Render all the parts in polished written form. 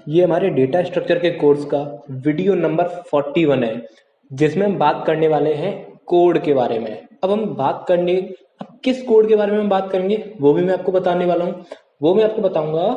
ये हमारे data structure के कोर्स का वीडियो नंबर 41 है, जिसमें हम बात करने वाले हैं कोड के बारे में। अब किस कोड के बारे में हम बात करेंगे वो भी मैं आपको बताने वाला हूँ। वो मैं आपको बताऊंगा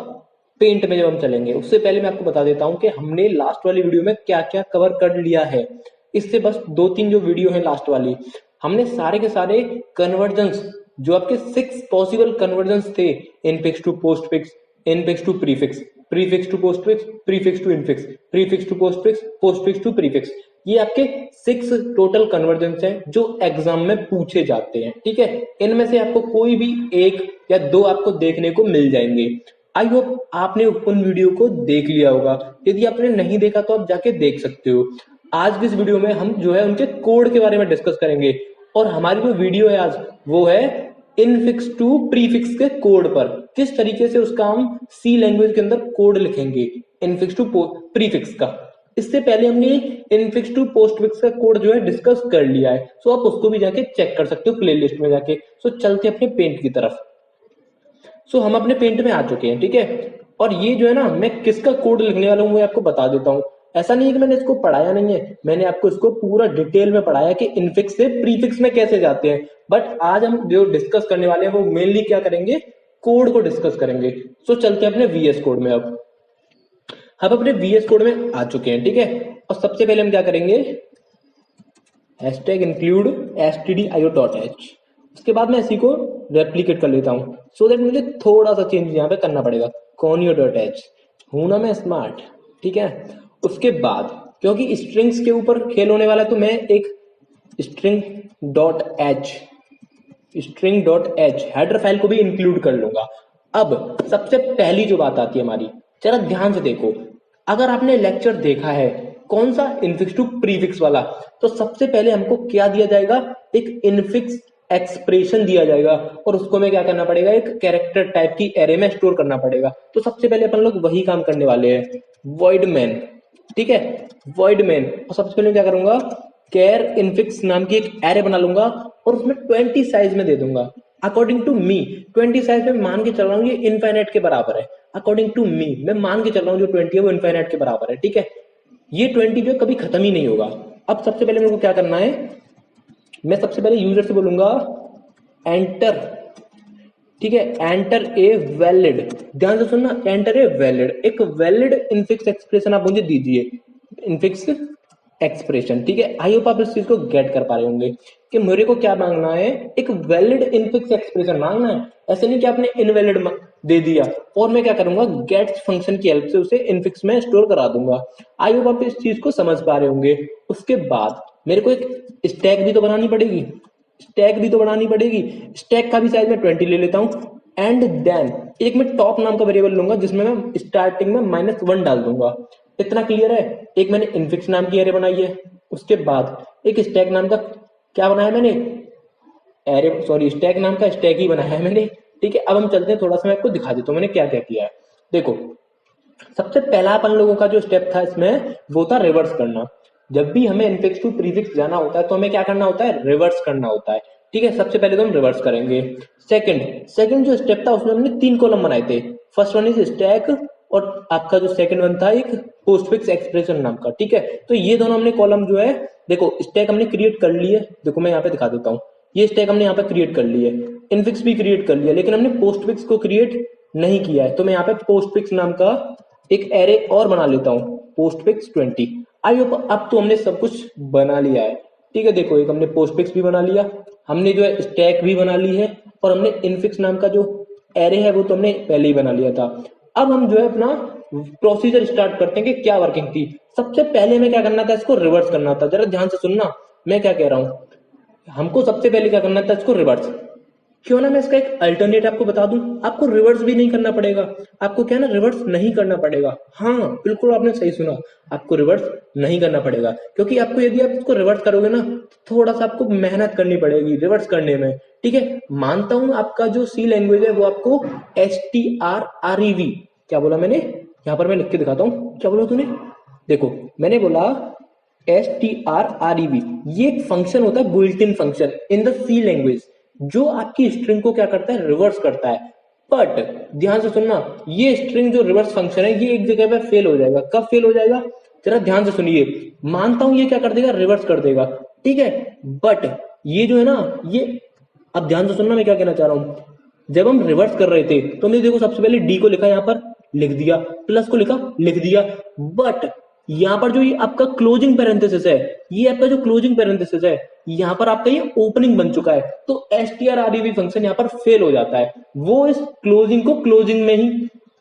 पेंट में जब हम चलेंगे। उससे पहले मैं आपको बता देता हूँ कि हमने लास्ट वाली वीडियो में क्या क्या कवर कर लिया है। इससे बस 2-3 जो वीडियो है लास्ट वाली, हमने सारे के सारे कन्वर्जन्स, जो आपके 6 पॉसिबल कन्वर्जन्स थे, infix to postfix, infix to prefix, prefix to postfix, prefix to infix, prefix to postfix, postfix to prefix, ये आपके 6 टोटल कन्वर्जन्स हैं जो एग्जाम में पूछे जाते हैं। ठीक है, इनमें से आपको कोई भी एक या दो आपको देखने को मिल जाएंगे। आई होप आपने उन वीडियो को देख लिया होगा। यदि आपने नहीं देखा तो आप जाके देख सकते हो। आज की इस वीडियो में हम जो है उनके कोड के बारे में डिस्कस करेंगे, और हमारी जो वीडियो है आज वो है इनफिक्स टू प्रीफिक्स के कोड पर, किस तरीके से उसका हम सी लैंग्वेज के अंदर कोड लिखेंगे इनफिक्स टू प्रीफिक्स का। इससे पहले हमने इनफिक्स टू पोस्टफिक्स का कोड जो है डिस्कस कर लिया है, सो आप उसको भी जाके चेक कर सकते हो प्लेलिस्ट में जाके। सो चलते अपने पेंट की तरफ। सो हम अपने पेंट में आ चुके हैं, ठीक है। और ये जो है ना, मैं किसका कोड लिखने वाला हूँ वो आपको बता देता हूँ। ऐसा नहीं है कि मैंने इसको पढ़ाया नहीं है, मैंने आपको इसको पूरा डिटेल में पढ़ाया कि इनफिक्स से प्रीफिक्स में कैसे जाते हैं। बट आज हम जो डिस्कस करने वाले हैं वो मेनली क्या करेंगे, कोड को डिस्कस करेंगे। सो चलते हैं अपने वीएस कोड में। अब हम अपने वीएस कोड में आ चुके हैं, ठीक है। और सबसे पहले हम क्या करेंगे, हैशटैग इंक्लूड stdio.h। उसके बाद मैं इसी को रेप्लीकेट कर लेता हूँ, सो दैट मुझे थोड़ा सा चेंज यहाँ पे करना पड़ेगा। conio.h हूं ना मैं स्मार्ट, ठीक है। उसके बाद क्योंकि स्ट्रिंग्स के ऊपर खेल होने वाला है, तो मैं एक स्ट्रिंग.h हेडर फाइल को भी इंक्लूड कर लूंगा। अब सबसे पहली जो बात आती है हमारी, जरा ध्यान से देखो। अगर आपने लेक्चर देखा है कौन सा, इनफिक्स टू प्रीफिक्स वाला, तो सबसे पहले हमको क्या दिया जाएगा, एक इनफिक्स एक्सप्रेशन दिया जाएगा, और उसको हमें क्या करना पड़ेगा, एक कैरेक्टर टाइप की एरे में स्टोर करना पड़ेगा। तो सबसे पहले अपन लोग वही काम करने वाले हैं, वॉइड मैन, ठीक है, वॉइड मैन। और सबसे पहले क्या करूंगा, कैर इनफिक्स नाम की एक एरे बना लूंगा, और उसमें 20 साइज में दे दूंगा। अकॉर्डिंग टू मी 20 साइज में मान के चल रहा हूँ ये इनफाइनाइट के बराबर है। अकॉर्डिंग टू मी मैं मान के चल रहा हूँ जो 20 है वो इनफाइनाइट के बराबर है, ठीक है। ये 20 जो कभी खत्म ही नहीं होगा। अब सबसे पहले मेरे को क्या करना है, मैं सबसे पहले यूजर से बोलूंगा एंटर, ठीक है, एंटर ए वैलिड, ध्यान से सुनना, एंटर ए वैलिड, एक वैलिड इनफिक्स एक्सप्रेशन आप मुझे दीजिए, इनफिक्स एक्सप्रेशन, ठीक है। आई होप आप इस चीज को गेट कर पा रहे होंगे कि मेरे को क्या मांगना है, एक वैलिड इनफिक्स एक्सप्रेशन मांगना है। ऐसे नहीं कि आपने इनवैलिड दे दिया और मैं क्या करूंगा, गेट फंक्शन की हेल्प से उसे इनफिक्स में स्टोर करा दूंगा। आई होप आप इस चीज को समझ पा रहे होंगे। उसके बाद मेरे को एक स्टैक भी तो बनानी पड़ेगी, स्टैक का भी साइज मैं 20 ले लेता हूँ। एंड देन एक मैं टॉप नाम का वेरिएबल लूंगा जिसमें मैं स्टार्टिंग में -1 डाल दूंगा। इतना क्लियर है। एक मैंने इनफिक्स नाम की एरे बनाई है, उसके बाद एक स्टैक नाम का क्या बनाया मैंने, एरे सॉरी स्टैक नाम का स्टैक ही बनाया है मैंने, ठीक है। अब हम चलते हैं, थोड़ा सा मैं आपको दिखा देता हूँ मैंने क्या क्या किया है। देखो, सबसे पहला अपन लोगों का जो स्टेप था इसमें वो था रिवर्स करना। जब भी हमें इनफिक्स टू प्रीफिक्स जाना होता है तो हमें क्या करना होता है, रिवर्स करना होता है, ठीक है। सबसे पहले तो हम रिवर्स करेंगे। सेकंड जो स्टेप था उसमें हमने 3 कॉलम बनाए थे। फर्स्ट वन इज स्टैक, और आपका जो सेकंड वन था एक पोस्टफिक्स एक्सप्रेशन नाम का, ठीक है। तो ये दोनों हमने कॉलम जो है, देखो स्टैक हमने क्रिएट कर ली है, देखो मैं यहाँ पे दिखा देता हूँ, ये स्टैक हमने यहाँ पे क्रिएट कर ली है, इनफिक्स भी क्रिएट कर लिया, लेकिन हमने पोस्टफिक्स को क्रिएट नहीं किया है। तो मैं यहाँ पे पोस्टफिक्स नाम का एक एरे और बना लेता हूँ, पोस्टफिक्स 20। आई होप अब तो हमने सब कुछ बना लिया है, ठीक है। देखो एक हमने पोस्टफिक्स भी बना लिया, हमने जो है स्टैक भी बना ली है, और हमने इनफिक्स नाम का जो एरे है वो तो हमने पहले ही बना लिया था। अब हम जो है अपना प्रोसीजर स्टार्ट करते हैं कि क्या वर्किंग थी। सबसे पहले हमें क्या करना था, इसको रिवर्स करना था। जरा ध्यान से सुनना मैं क्या कह रहा हूँ, हमको सबसे पहले क्या करना था, इसको रिवर्स। क्यों ना मैं इसका एक अल्टरनेट आपको बता दूं, आपको रिवर्स भी नहीं करना पड़ेगा। आपको क्या ना, रिवर्स नहीं करना पड़ेगा। हाँ बिल्कुल आपने सही सुना, आपको रिवर्स नहीं करना पड़ेगा, क्योंकि आपको यदि आप इसको रिवर्स करोगे ना तो थोड़ा सा आपको मेहनत करनी पड़ेगी रिवर्स करने में, ठीक है। मानता हूं आपका जो सी लैंग्वेज है वो आपको STRREV, क्या बोला मैंने, यहाँ पर मैं लिख के दिखाता हूँ, क्या बोला तूने, देखो मैंने बोला STRREV, ये एक फंक्शन होता है, built in function in the C language, जो आपकी स्ट्रिंग को क्या करता है, रिवर्स करता है। बट ध्यान से सुनना, ये स्ट्रिंग जो रिवर्स फंक्शन है ये एक जगह पे फेल हो जाएगा। कब फेल हो जाएगा, जरा ध्यान से सुनिए। मानता हूं ये क्या कर देगा, रिवर्स कर देगा, ठीक है, बट ये जो है ना, ये अब ध्यान से सुनना मैं क्या कहना चाह रहा हूं। जब हम रिवर्स कर रहे थे तो हमने देखो सबसे पहले डी को लिखा, यहां पर लिख दिया, प्लस को लिखा लिख दिया, बट यहां पर जो ये आपका क्लोजिंग पैरेंथेसिस है, ये आपका जो क्लोजिंग पैरेंथेसिस है, यहां पर आपका ये ओपनिंग बन चुका है, तो strrrv फंक्शन यहां पर फेल हो जाता है। वो इस क्लोजिंग को क्लोजिंग में ही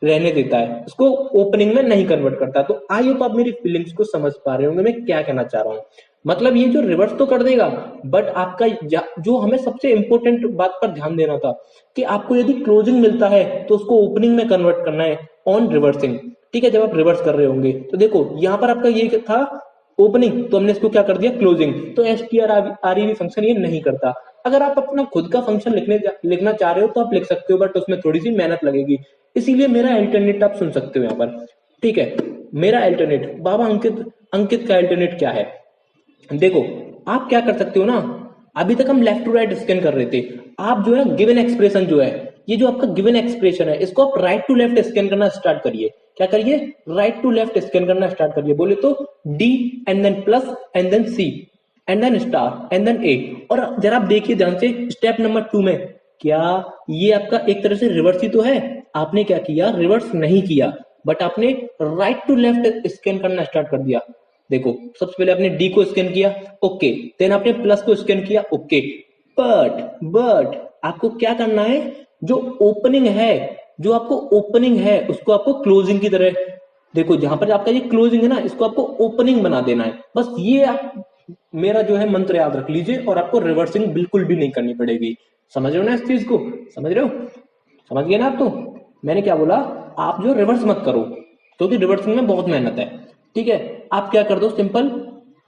रहने देता है, उसको ओपनिंग में नहीं कन्वर्ट करता। तो आई होप आप मेरी फीलिंग्स को समझ पा रहे होंगे मैं क्या कहना चाह रहा हूं। मतलब ये जो रिवर्स तो कर देगा, बट आपका जो हमें सबसे इंपॉर्टेंट बात पर ध्यान देना था कि आपको यदि क्लोजिंग मिलता है तो उसको ओपनिंग में कन्वर्ट करना है ऑन रिवर्सिंग, ठीक है, जब आप रिवर्स कर रहे होंगे। तो देखो यहां पर आपका ये था ओपनिंग, तो हमने इसको क्या कर दिया क्लोजिंग, तो strrrv फंक्शन ये नहीं करता। अगर आप अपना खुद का फंक्शन लिखना चाह रहे हो तो आप लिख सकते हो, बट उसमें थोड़ी सी मेहनत लगेगी, इसीलिए मेरा अल्टरनेट आप सुन सकते हो यहाँ पर, ठीक है। मेरा अल्टरनेट बाबा अंकित का अल्टरनेट क्या है, देखो आप क्या कर सकते हो ना, अभी तक हम लेफ्ट टू राइट स्कैन कर रहे थे, आप जो है गिवन एक्सप्रेशन जो है, ये जो आपका गिवन एक्सप्रेशन है, इसको आप राइट टू लेफ्ट स्कैन करना स्टार्ट करिए। क्या करिए, राइट टू लेफ्ट स्कैन करना स्टार्ट करिए। बोले तो D and then plus and then C and then star and then A. और जरा आप देखिए ध्यान से स्टेप नंबर 2 में, क्या ये आपका एक तरह से रिवर्स ही तो है। आपने क्या किया, रिवर्स नहीं किया, बट आपने राइट टू लेफ्ट स्कैन करना स्टार्ट कर दिया। देखो सबसे पहले आपने डी को स्कैन किया, ओके, देन आपने प्लस को स्कैन किया, ओके, बट आपको क्या करना है, जो ओपनिंग है, जो आपको ओपनिंग है उसको आपको क्लोजिंग की तरह, देखो जहां पर आपका ये क्लोजिंग है ना, इसको आपको ओपनिंग बना देना है। बस ये आप मेरा जो है मंत्र याद रख लीजिए, और आपको रिवर्सिंग बिल्कुल भी नहीं करनी पड़ेगी। समझ रहे हो ना इस चीज को, समझ रहे हो, समझ गए ना आप। तो मैंने क्या बोला, आप जो रिवर्स मत करो, क्योंकि रिवर्सिंग में बहुत मेहनत है, ठीक है। आप क्या कर दो, सिंपल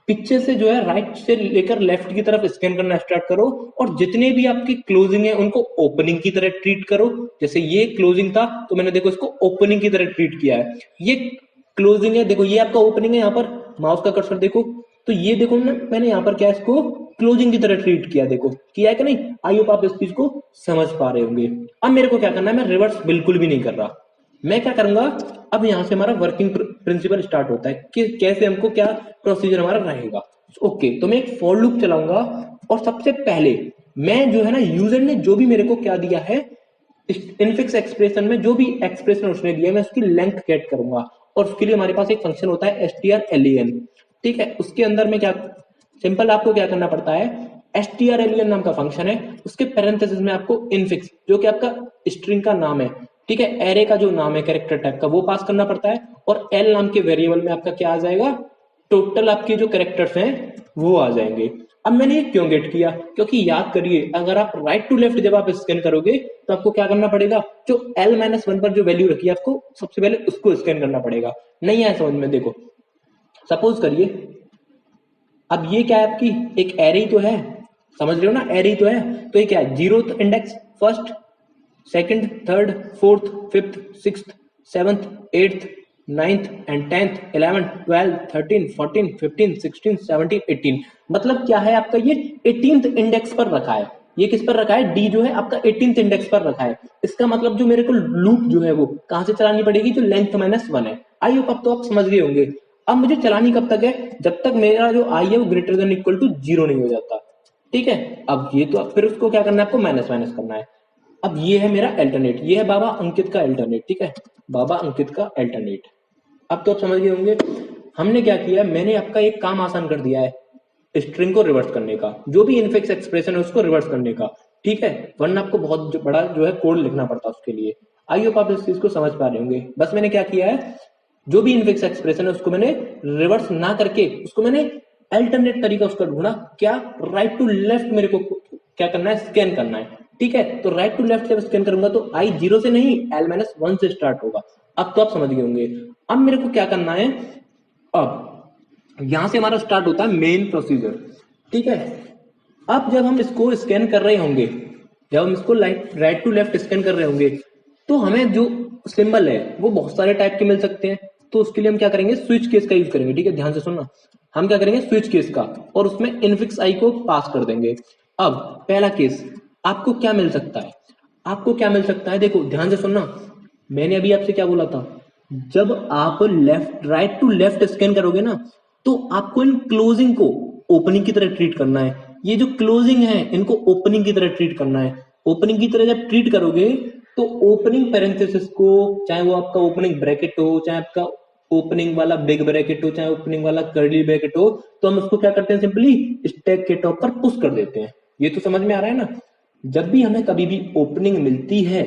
पीछे से जो है राइट से लेकर लेफ्ट की तरफ स्कैन करना स्टार्ट करो, और जितने भी आपकी क्लोजिंग है उनको ओपनिंग की तरह ट्रीट करो। जैसे ये क्लोजिंग था तो मैंने देखो इसको ओपनिंग की तरह ट्रीट किया है, ये क्लोजिंग है, देखो ये आपका ओपनिंग है, यहाँ पर माउस का कर्सर देखो, तो ये देखो ना मैंने यहाँ पर क्या इसको क्लोजिंग की तरह ट्रीट किया, देखो किया है कि नहीं। आई होप आप इस चीज को समझ पा रहे होंगे। अब मेरे को क्या करना है, मैं रिवर्स बिल्कुल भी नहीं कर रहा, मैं क्या करूंगा, अब यहां से हमारा वर्किंग प्रिंसिपल स्टार्ट होता है कि कैसे हमको क्या प्रोसीजर हमारा रहेगा। ओके, तो मैं एक फॉर लूप चलाऊंगा, और सबसे पहले मैं जो है ना, यूजर ने जो भी मेरे को क्या दिया है इनफिक्स एक्सप्रेशन में, जो भी एक्सप्रेशन उसने दिया है, मैं उसकी लेंथ गेट करूंगा, और उसके लिए हमारे पास एक फंक्शन होता है strlen, ठीक है। उसके अंदर में क्या सिंपल आपको क्या करना पड़ता है, strlen नाम का फंक्शन है, उसके पैरेंथेसिस में आपको इनफिक्स जो कि आपका स्ट्रिंग का नाम है, ठीक है, एरे का जो नाम है कैरेक्टर टाइप का, वो पास करना पड़ता है, और एल नाम के वेरिएबल में आपका क्या आ जाएगा, टोटल आपके जो कैरेक्टर्स हैं वो आ जाएंगे। अब मैंने ये क्यों गेट किया, क्योंकि याद करिए अगर आप राइट टू लेफ्ट जब आप स्कैन करोगे तो आपको क्या करना पड़ेगा, जो l-1 पर जो वैल्यू रखी है आपको सबसे पहले उसको स्कैन करना पड़ेगा। नहीं आया समझ में, देखो सपोज करिए अब ये क्या है, आपकी एक एरे तो है, समझ रहे हो ना, एरे तो है, तो ये क्या है, 0th index, first, second, third, fourth, fifth, sixth, seventh, eighth, ninth and 10th, 11th, 12th, 13th, 14th, 15th, 16th, 17th, 18th, मतलब क्या है आपका ये 18th इंडेक्स पर रखा है। ये किस पर रखा है, डी जो है आपका 18th इंडेक्स पर रखा है। इसका मतलब जो मेरे को लूप जो है वो कहां से चलानी पड़ेगी, जो लेंथ -1 है। आई होप अब तो आप समझ गए होंगे। अब मुझे चलानी कब तक है, जब तक मेरा जो आई है वो ग्रेटर देन इक्वल टू 0 नहीं हो जाता, ठीक है। अब ये तो फिर उसको क्या करना है, आपको माइनस माइनस करना है। अब ये है मेरा अल्टरनेट, ये है बाबा अंकित का अल्टरनेट, ठीक है, बाबा अंकित का अल्टरनेट। अब तो आप समझ गए होंगे हमने क्या किया, मैंने आपका एक काम आसान कर दिया है, स्ट्रिंग को रिवर्स करने का, जो भी इनफिक्स एक्सप्रेशन है उसको रिवर्स करने का, ठीक है, वरना आपको बहुत बड़ा जो है कोड लिखना पड़ता है उसके लिए। आई होप आप इस चीज को समझ पा रहे होंगे। बस मैंने क्या किया है, जो भी इनफिक्स एक्सप्रेशन है उसको मैंने रिवर्स ना करके उसको मैंने अल्टरनेट तरीका उसका ढूंढा, क्या, राइट टू लेफ्ट मेरे को क्या करना है, स्कैन करना है, ठीक है। तो राइट टू लेफ्ट जब स्कैन करूंगा तो आई 0 से नहीं l-1 से स्टार्ट होगा। अब तो आप समझ गए होंगे। अब मेरे को क्या करना है, अब यहां से हमारा स्टार्ट होता है मेन प्रोसीजर, ठीक है। अब जब हम इसको स्कैन कर रहे होंगे, जब हम इसको राइट टू लेफ्ट स्कैन कर रहे होंगे, तो हमें जो सिंबल है वो बहुत सारे टाइप के मिल सकते हैं। तो उसके लिए हम क्या करेंगे, स्विच केस का यूज करेंगे, ठीक है, ध्यान से सुनना। हम क्या करेंगे, स्विच केस का, और उसमें इनफिक्स आई को पास कर देंगे। अब पहला केस आपको क्या मिल सकता है, आपको क्या मिल सकता है, देखो ध्यान से सुनना, मैंने अभी आपसे क्या बोला था, जब आप left right to left scan करोगे ना, तो आपको इन क्लोजिंग को ओपनिंग की तरह ट्रीट करना है। ये जो क्लोजिंग है इनको ओपनिंग की तरह ट्रीट करना है। ओपनिंग की तरह जब ट्रीट करोगे तो ओपनिंग पैरेंथेसिस को, चाहे वो आपका ओपनिंग ब्रैकेट हो, चाहे आपका ओपनिंग वाला बिग ब्रैकेट हो, चाहे ओपनिंग वाला कर्ली ब्रैकेट हो, तो हम उसको क्या करते हैं, सिंपली स्टैक के टॉप पर पुश कर देते हैं। ये तो समझ में आ रहा है ना। जब भी हमें कभी भी ओपनिंग मिलती है,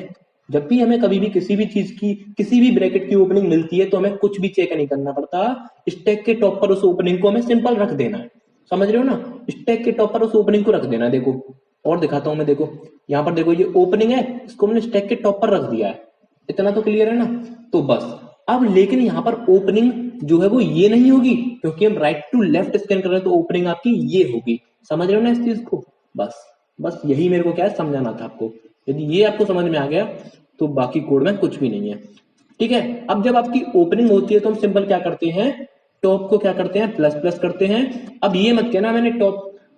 जब भी हमें कभी भी किसी भी चीज की, किसी भी ब्रैकेट की ओपनिंग मिलती है, तो हमें कुछ भी चेक नहीं करना पड़ता। स्टैक के टॉप पर उस ओपनिंग को हमें सिंपल रख देना है। समझ रहे हो ना, स्टैक के टॉप पर उस ओपनिंग को रख देना है। देखो और दिखाता हूं मैं, देखो यहाँ पर देखो ये ओपनिंग है, इसको मैंने स्टैक के टॉप पर रख दिया है। इतना तो क्लियर है ना। तो बस अब लेकिन यहाँ पर ओपनिंग जो है वो ये नहीं होगी, क्योंकि हम राइट टू लेफ्ट स्कैन कर रहे हैं, तो ओपनिंग आपकी ये होगी। समझ रहे हो ना इस चीज को। बस बस यही मेरे को क्या है समझाना था आपको। यदि ये आपको समझ में आ गया तो बाकी कोड में कुछ भी नहीं है। ठीक है, अब जब आपकी ओपनिंग होती है तो हम सिंपल क्या करते हैं, टॉप को क्या करते हैं, प्लस प्लस करते हैं। अब ये मत कहना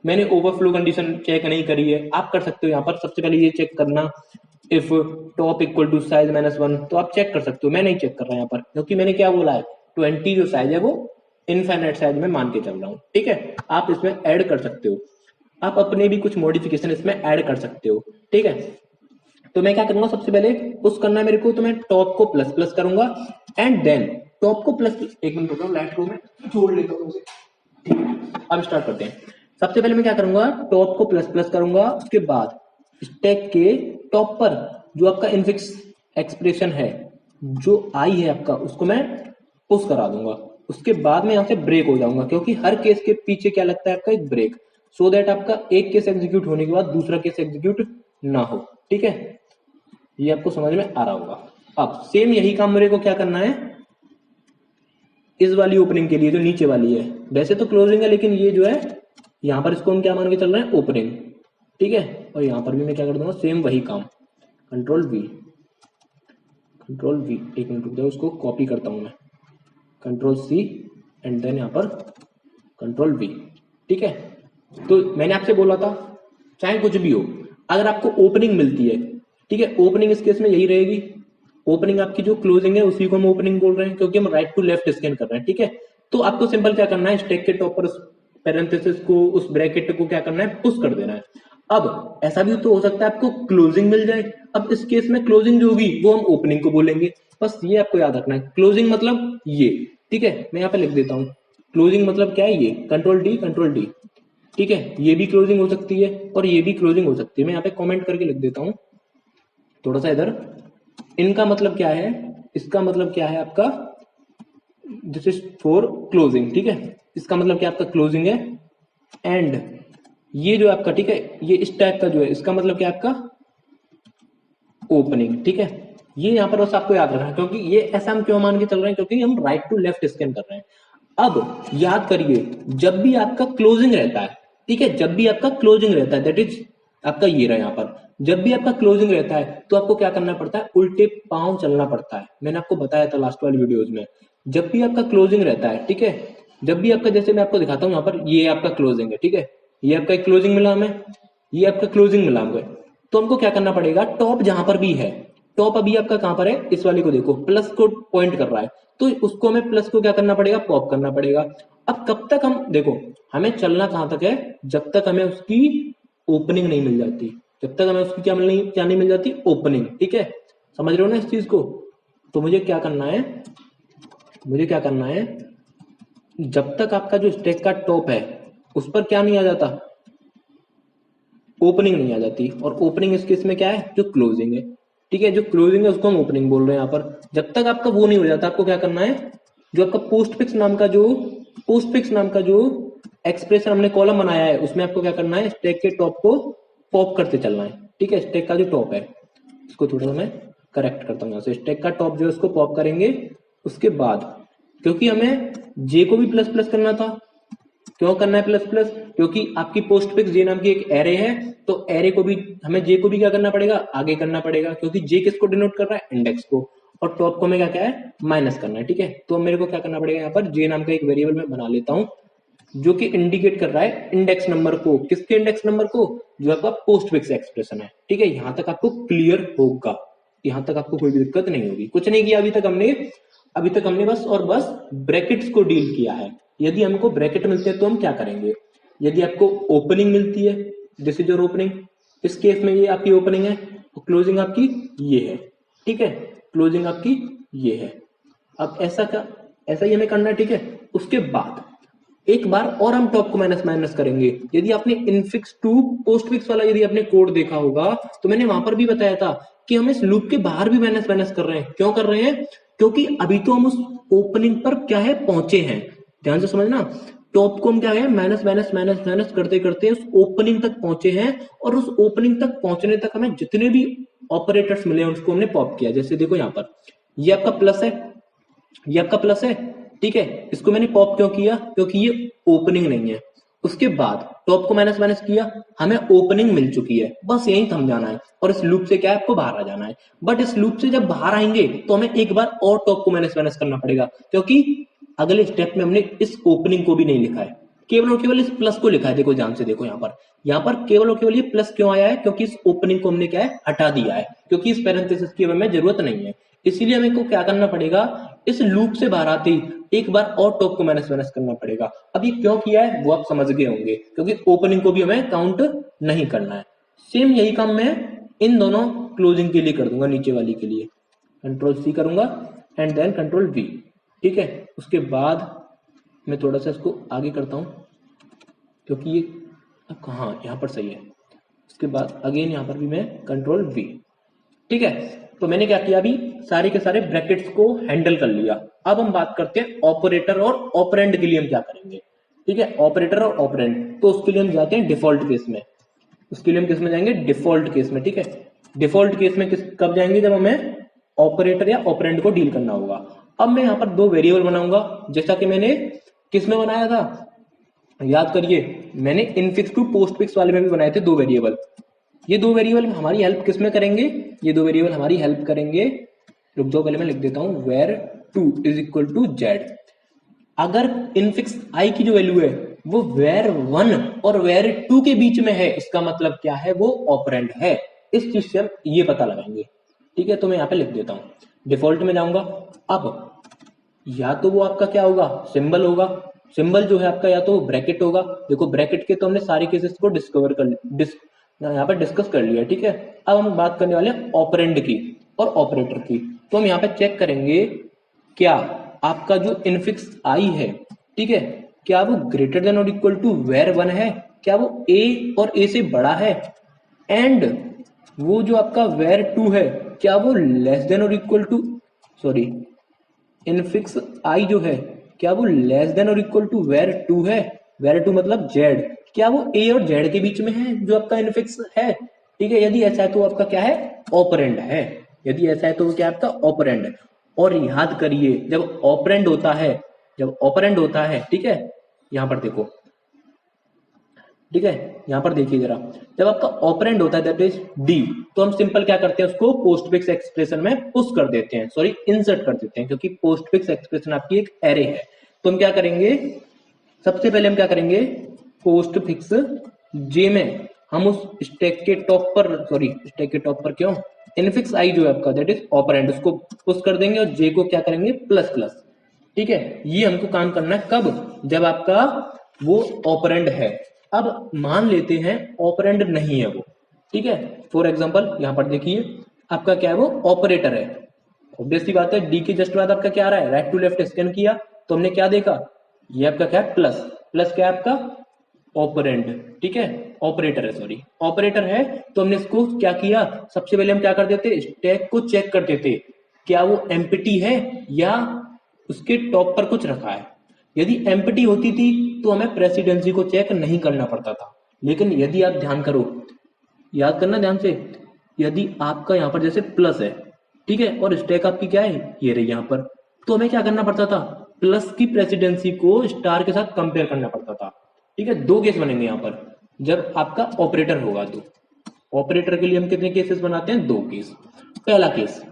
मैंने ओवरफ्लो कंडीशन चेक नहीं करी है, आप कर सकते हो। यहाँ पर सबसे पहले ये चेक करना, if top equal to size -1, तो आप चेक कर सकते हो। मैं नहीं चेक कर रहा यहाँ पर, क्योंकि मैंने क्या बोला है, 20 जो साइज है वो इनफाइनाइट साइज में मान के चल रहा हूँ। ठीक है, आप इसमें ऐड कर सकते हो, आप अपने भी कुछ मॉडिफिकेशन इसमें ऐड कर सकते हो। ठीक है, तो मैं क्या करूंगा, सबसे पहले पुश करना है मेरे को, तो मैं टॉप को प्लस प्लस करूंगा, एंड देन टॉप को प्लस, एक मिनट रुको लाइट को मैं जोड़ लेता हूँ उसे। ठीक है, अब स्टार्ट करते हैं। सबसे पहले मैं क्या करूंगा, टॉप को प्लस प्लस करूंगा, उसके बाद स्टैक के टॉप पर जो आपका इनफिक्स एक्सप्रेशन है, जो आई है आपका, उसको मैं पुश करा दूंगा। उसके बाद में यहाँ से ब्रेक हो जाऊंगा, क्योंकि हर केस के पीछे क्या लगता है आपका, एक ब्रेक, सो दैट आपका एक केस एग्जीक्यूट होने के बाद दूसरा केस एग्जीक्यूट ना हो। ठीक है, ये आपको समझ में आ रहा होगा। अब सेम यही काम मेरे को क्या करना है इस वाली ओपनिंग के लिए, जो नीचे वाली है। वैसे तो क्लोजिंग है, लेकिन ये जो है यहाँ पर इसको हम क्या मान के चल रहे हैं, ओपनिंग। ठीक है, और यहाँ पर भी मैं क्या कर दूंगा, सेम वही काम, कंट्रोल वी, कंट्रोल वी, एक मिनट रुक जाओ, उसको कॉपी करता हूं मैं, कंट्रोल सी, एंड देन यहाँ पर कंट्रोल वी। ठीक है, तो मैंने आपसे बोला था चाहे कुछ भी हो, अगर आपको ओपनिंग मिलती है, ठीक है, ओपनिंग इस केस में यही रहेगी। ओपनिंग आपकी जो क्लोजिंग है उसी को हम ओपनिंग बोल रहे हैं, क्योंकि हम राइट टू लेफ्ट स्कैन कर रहे हैं। ठीक है, तो आपको सिंपल क्या करना है, स्टैक के टॉप पर उस पैरेंथेसिस को, उस ब्रैकेट को क्या करना है, पुश कर देना है। अब ऐसा भी तो हो सकता है आपको क्लोजिंग मिल जाए। अब इस केस में क्लोजिंग जो होगी वो हम ओपनिंग को बोलेंगे। बस ये आपको याद रखना है, क्लोजिंग मतलब ये। ठीक है, मैं यहाँ पे लिख देता हूँ, क्लोजिंग मतलब क्या है, ये कंट्रोल डी, कंट्रोल डी। ठीक है, ये भी क्लोजिंग हो सकती है और ये भी क्लोजिंग हो सकती है। मैं यहाँ पे कमेंट करके लिख देता हूँ थोड़ा सा इधर। इनका मतलब क्या है, इसका मतलब क्या है आपका, दिस इज फॉर क्लोजिंग। ठीक है, इसका मतलब क्या आपका क्लोजिंग है। एंड ये जो आपका, ठीक है, ये इस टाइप का जो है, इसका मतलब क्या आपका ओपनिंग। ठीक है, ये यहाँ पर बस आपको याद रखना है, क्योंकि ये ऐसा हम क्यों मान के चल रहे हैं, क्योंकि हम राइट टू लेफ्ट स्कैन कर रहे हैं। अब याद करिए, जब भी आपका क्लोजिंग रहता है, ठीक है, जब भी आपका क्लोजिंग रहता है, दैट इज आपका ये रहा यहाँ पर, जब भी आपका क्लोजिंग रहता है तो आपको क्या करना पड़ता है, उल्टे पांव चलना पड़ता है। मैंने आपको बताया था लास्ट वाली वीडियोज में, जब भी आपका क्लोजिंग रहता है, ठीक है, जब भी आपका, जैसे मैं आपको दिखाता हूँ यहाँ पर, ये आपका क्लोजिंग है। ठीक है, ये आपका एक क्लोजिंग मिला हमें, ये आपका क्लोजिंग मिला हमें, तो हमको क्या करना पड़ेगा, टॉप जहां पर भी है, टॉप अभी आपका कहां पर है, इस वाली को देखो, प्लस को पॉइंट कर रहा है, तो उसको हमें प्लस को क्या करना पड़ेगा, पॉप करना पड़ेगा। अब कब तक हम देखो, हमें चलना कहां तक है, जब तक हमें उसकी ओपनिंग नहीं मिल जाती, जब तक हमें उसकी क्या नहीं मिल जाती, ओपनिंग। ठीक है, समझ रहे हो ना इस चीज को। तो मुझे क्या करना है, मुझे क्या करना है, जब तक आपका जो स्टैक का टॉप है उस पर क्या नहीं आ जाता, ओपनिंग नहीं आ जाती। और ओपनिंग इस केस में क्या है, जो क्लोजिंग है। ठीक है, जो क्लोजिंग है उसको हम ओपनिंग बोल रहे हैं यहाँ पर। जब तक आपका वो नहीं हो जाता, आपको क्या करना है, जो आपका पोस्ट फिक्स नाम का जो एक्सप्रेशन हमने कॉलम बनाया है, उसमें आपको क्या करना है, स्टैक के टॉप को पॉप करते चलना है। ठीक है, स्टैक का जो टॉप है, इसको थोड़ा सा मैं करेक्ट करता हूँ यहाँ से, स्टैक का टॉप जो है उसको पॉप करेंगे। उसके बाद क्योंकि हमें जे को भी प्लस प्लस करना था, क्यों करना है प्लस प्लस, क्योंकि आपकी पोस्ट फिक्स जे नाम की एक एरे है, तो एरे को भी हमें जे को भी क्या करना पड़ेगा, आगे करना पड़ेगा, क्योंकि जे किसको डिनोट कर रहा है, इंडेक्स को, और टॉप को हमें क्या क्या है, माइनस करना है। ठीक है, तो मेरे को क्या करना पड़ेगा, यहाँ पर जे नाम का एक वेरिएबल मैं बना लेता हूँ, जो कि इंडिकेट कर रहा है इंडेक्स नंबर को। किसके इंडेक्स नंबर को? जो आपका पोस्टफिक्स एक्सप्रेशन है। ठीक है, यहां तक आपको क्लियर होगा, यहां तक आपको कोई भी दिक्कत नहीं होगी। कुछ नहीं किया अभी तक हमने बस और बस ब्रैकेट्स को डील किया है। यदि हमको ब्रैकेट मिलते हैं तो हम क्या करेंगे? यदि आपको ओपनिंग मिलती है, दिस इज योर ओपनिंग, इस केस में ये आपकी ओपनिंग है, और क्लोजिंग आपकी ये है। ठीक है, क्लोजिंग आपकी ये है। अब ऐसा ही हमें करना है। ठीक है, उसके बाद एक बार और हम टॉप को माइनस माइनस करेंगे। यदि आपने इनफिक्स टू पोस्टफिक्स वाला यदि आपने कोड देखा होगा तो मैंने वहां पर भी बताया था कि हम इस लूप के बाहर भी माइनस माइनस कर रहे हैं। क्यों कर रहे हैं? क्योंकि अभी तो हम उस ओपनिंग पर क्या है पहुंचे हैं। ध्यान से समझना, टॉप को हम क्या है माइनस माइनस माइनस माइनस करते करते उस ओपनिंग तक पहुंचे हैं, और उस ओपनिंग तक पहुंचने तक हमें जितने भी ऑपरेटर्स मिले उसको हमने पॉप किया। जैसे देखो यहाँ पर ये आपका प्लस है, ये आपका प्लस है। ठीक है, इसको मैंने पॉप क्यों किया? क्योंकि ये ओपनिंग नहीं है। उसके बाद टॉप को माइनस माइनस किया, हमें ओपनिंग मिल चुकी है, बस यही थम जाना है और इस लूप से क्या है आपको बाहर आ जाना है। बट इस लूप से जब बाहर आएंगे तो हमें एक बार और टॉप को माइनस माइनस करना पड़ेगा, क्योंकि अगले स्टेप में हमने इस ओपनिंग को भी नहीं लिखा है, केवल और केवल इस प्लस को लिखा है। देखो ध्यान से देखो, यहाँ पर केवल और केवल ये प्लस क्यों आया है? क्योंकि इस ओपनिंग को हमने क्या है हटा दिया है, क्योंकि इस पैरेंथेसिस की हमें जरूरत नहीं है। इसीलिए हमें को क्या करना पड़ेगा, इस लूप से बाहर आते ही एक बार और टॉप को माइनस माइनस करना पड़ेगा। अब ये क्यों किया है वो आप समझ गए होंगे, क्योंकि ओपनिंग को भी हमें काउंट नहीं करना है। सेम यही काम मैं इन दोनों क्लोजिंग के लिए कर दूंगा, नीचे वाली के लिए कंट्रोल सी करूंगा एंड देन कंट्रोल वी। ठीक है, उसके बाद मैं थोड़ा सा इसको आगे करता हूँ क्योंकि ये हाँ यहाँ पर सही है। उसके बाद अगेन यहाँ पर भी मैं कंट्रोल वी। ठीक है, तो मैंने क्या किया, अभी सारे के सारे ब्रैकेट्स को हैंडल कर लिया। अब हम बात करते हैं ऑपरेटर और ऑपरेंड के लिए हम क्या करेंगे। ठीक है, ऑपरेटर और ऑपरेंड, तो उसके लिए हम जाते हैं डिफॉल्ट केस में। उसके लिए हम किस में जाएंगे? डिफॉल्ट केस में। ठीक है, डिफॉल्ट केस में कब जाएंगे? जब हमें ऑपरेटर या ऑपरेंड को डील करना होगा। अब मैं यहाँ पर दो वेरिएबल बनाऊंगा, जैसा कि मैंने किस में बनाया था, याद करिए, मैंने इनफिक्स टू पोस्टफिक्स वाले में भी बनाए थे दो वेरिएबल। ये दो वेरिएबल हमारी हेल्प किस में करेंगे? ये दो वेरिएबल हमारी हेल्प करेंगे, रुक जाओ पहले मैं लिख देता हूं, var two is equal to Z. अगर इनफिक्स आई की जो वैल्यू है वो वेर वन और वेर टू के बीच में है, इसका मतलब क्या है? वो ऑपरेंड है। इस चीज से हम ये पता लगाएंगे। ठीक है, तो मैं यहाँ पे लिख देता हूं, डिफॉल्ट में जाऊंगा। अब या तो वो आपका क्या होगा, सिंबल होगा। सिंबल जो है आपका या तो ब्रैकेट होगा। देखो ब्रैकेट के तो हमने सारे केसेस को यहाँ पर डिस्कस कर लिया। ठीक है, अब हम बात करने वाले हैं ऑपरेंड की और ऑपरेटर की। तो हम यहाँ पे चेक करेंगे क्या आपका जो इनफिक्स आई है, ठीक है, क्या वो ग्रेटर देन और इक्वल टू वेर वन है, क्या वो ए और ए से बड़ा है, एंड वो जो आपका वेर टू है क्या वो लेस देन और इक्वल टू, सॉरी, इनफिक्स आई जो है क्या वो लेस देन और इक्वल टू वेर टू है। वेर टू मतलब जेड, क्या वो ए और जेड के बीच में है जो आपका इनफिक्स है। ठीक है, यदि ऐसा है तो आपका क्या है, ऑपरेंड है। यदि ऐसा है तो वो क्या है आपका ऑपरेंड है। और याद करिए जब ऑपरेंड होता है, जब ऑपरेंड होता है, ठीक है, यहां पर देखो, ठीक है, यहां पर देखिए जरा, जब आपका ऑपरेंड होता है दैट इज डी, तो हम सिंपल क्या करते हैं, उसको पोस्टफिक्स एक्सप्रेशन में पुश कर देते हैं, सॉरी इंसर्ट कर देते हैं, क्योंकि पोस्टफिक्स एक्सप्रेशन आपकी एक एरे है। तो हम क्या करेंगे, सबसे पहले हम क्या करेंगे, पोस्टफिक्स जे में हम उस स्टैक के टॉप पर, सॉरी स्टैक के टॉप पर क्यों, इनफिक्स आई जो है आपका दैट इज ऑपरेंड, उसको पुश कर देंगे और जे को क्या करेंगे, प्लस प्लस। ठीक है, ये हमको काम करना है कब, जब आपका वो ऑपरेंड है। अब मान लेते हैं ऑपरेंड नहीं है वो, ठीक है, फॉर एग्जांपल यहां पर देखिए आपका क्या है, वो ऑपरेटर है। ऑब्वियस सी बात है, डी के जस्ट बाद आपका क्या आ रहा है, राइट टू लेफ्ट स्कैन किया तो हमने क्या देखा, ये आपका क्या है, प्लस, प्लस क्या है आपका ऑपरेंड, ठीक है, ऑपरेटर है, सॉरी ऑपरेटर है। तो हमने इसको क्या किया, सबसे पहले हम क्या कर देते, स्टैक को चेक कर देते क्या वो एम्प्टी है या उसके टॉप पर कुछ रखा है। यदि एम्प्टी होती थी तो हमें प्रेसिडेंसी को चेक नहीं करना पड़ता था। लेकिन यदि आप ध्यान करो, याद करना ध्यान से, यदि आपका यहाँ पर जैसे प्लस है, ठीक है, और स्टैक आपकी क्या है, ये रही यहाँ पर, तो हमें क्या करना पड़ता था, प्लस की प्रेसिडेंसी को स्टार के साथ कंपेयर करना पड़ता था। ठीक है, दो केस बनेंगे यहाँ पर जब आपका ऑपरेटर होगा। तो ऑपरेटर के लिए हम कितने केसेस बनाते हैं, दो केस। पहला केस,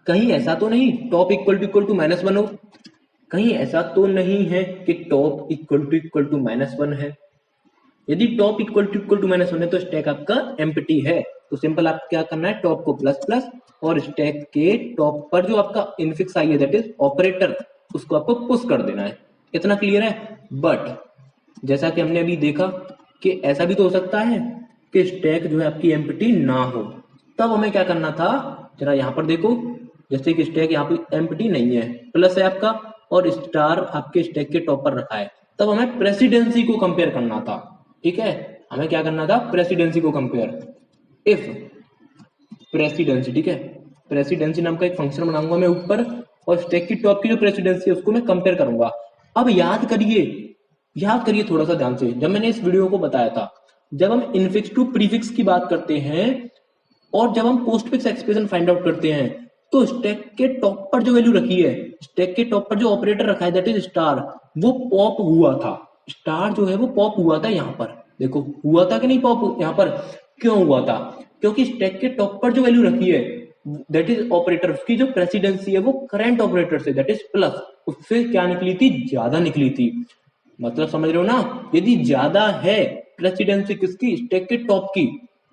कहीं ऐसा तो नहीं top equal to minus one हो, कहीं ऐसा तो नहीं है कि टॉप इक्वल टू -1 है। यदि टॉप इक्वल टू -1 है तो स्टैक आपका एम्प्टी है। तो सिंपल आप क्या करना है, टॉप को प्लस प्लस और स्टैक के टॉप पर जो आपका इनफिक्स आई है दैट इज ऑपरेटर, उसको आपको पुश कर देना है। इतना क्लियर है। बट जैसा कि हमने अभी देखा कि ऐसा भी तो हो सकता है कि स्टैक जो है आपकी एम्प्टी ना हो, तब हमें क्या करना था, जरा यहाँ पर देखो, जैसे कि स्टैक यहाँ पे एम्प्टी नहीं है, प्लस है आपका और स्टार आपके स्टैक के टॉप पर रखा है, तब हमें प्रेसिडेंसी को कंपेयर करना था। ठीक है, हमें क्या करना था, प्रेसिडेंसी को कंपेयर। इफ प्रेसिडेंसी, ठीक है, प्रेसिडेंसी नाम का एक फंक्शन बनाऊंगा मैं ऊपर, और स्टैक की टॉप की जो प्रेसिडेंसी है उसको मैं कंपेयर करूंगा। अब याद करिए थोड़ा सा ध्यान से, जब मैंने इस वीडियो को बताया था, जब हम इनफिक्स टू प्रीफिक्स की बात करते हैं और जब हम पोस्टफिक्स एक्सप्रेशन फाइंड आउट करते हैं, तो स्टैक के टॉप पर जो वैल्यू रखी है, स्टैक के टॉप पर जो ऑपरेटर रखा है दैट इज स्टार, वो पॉप हुआ था। स्टार जो है वो पॉप हुआ था यहाँ पर, देखो हुआ था कि नहीं पॉप यहाँ पर। क्यों हुआ था, क्योंकि स्टैक के टॉप पर जो वैल्यू रखी है दैट इज ऑपरेटर, उसकी जो प्रेसिडेंसी है वो current operator say that is plus, उससे क्या निकली थी, ज्यादा निकली थी। मतलब समझ रहे हो ना, यदि ज्यादा है प्रेसिडेंसी किसकी, स्टैक के टॉप की,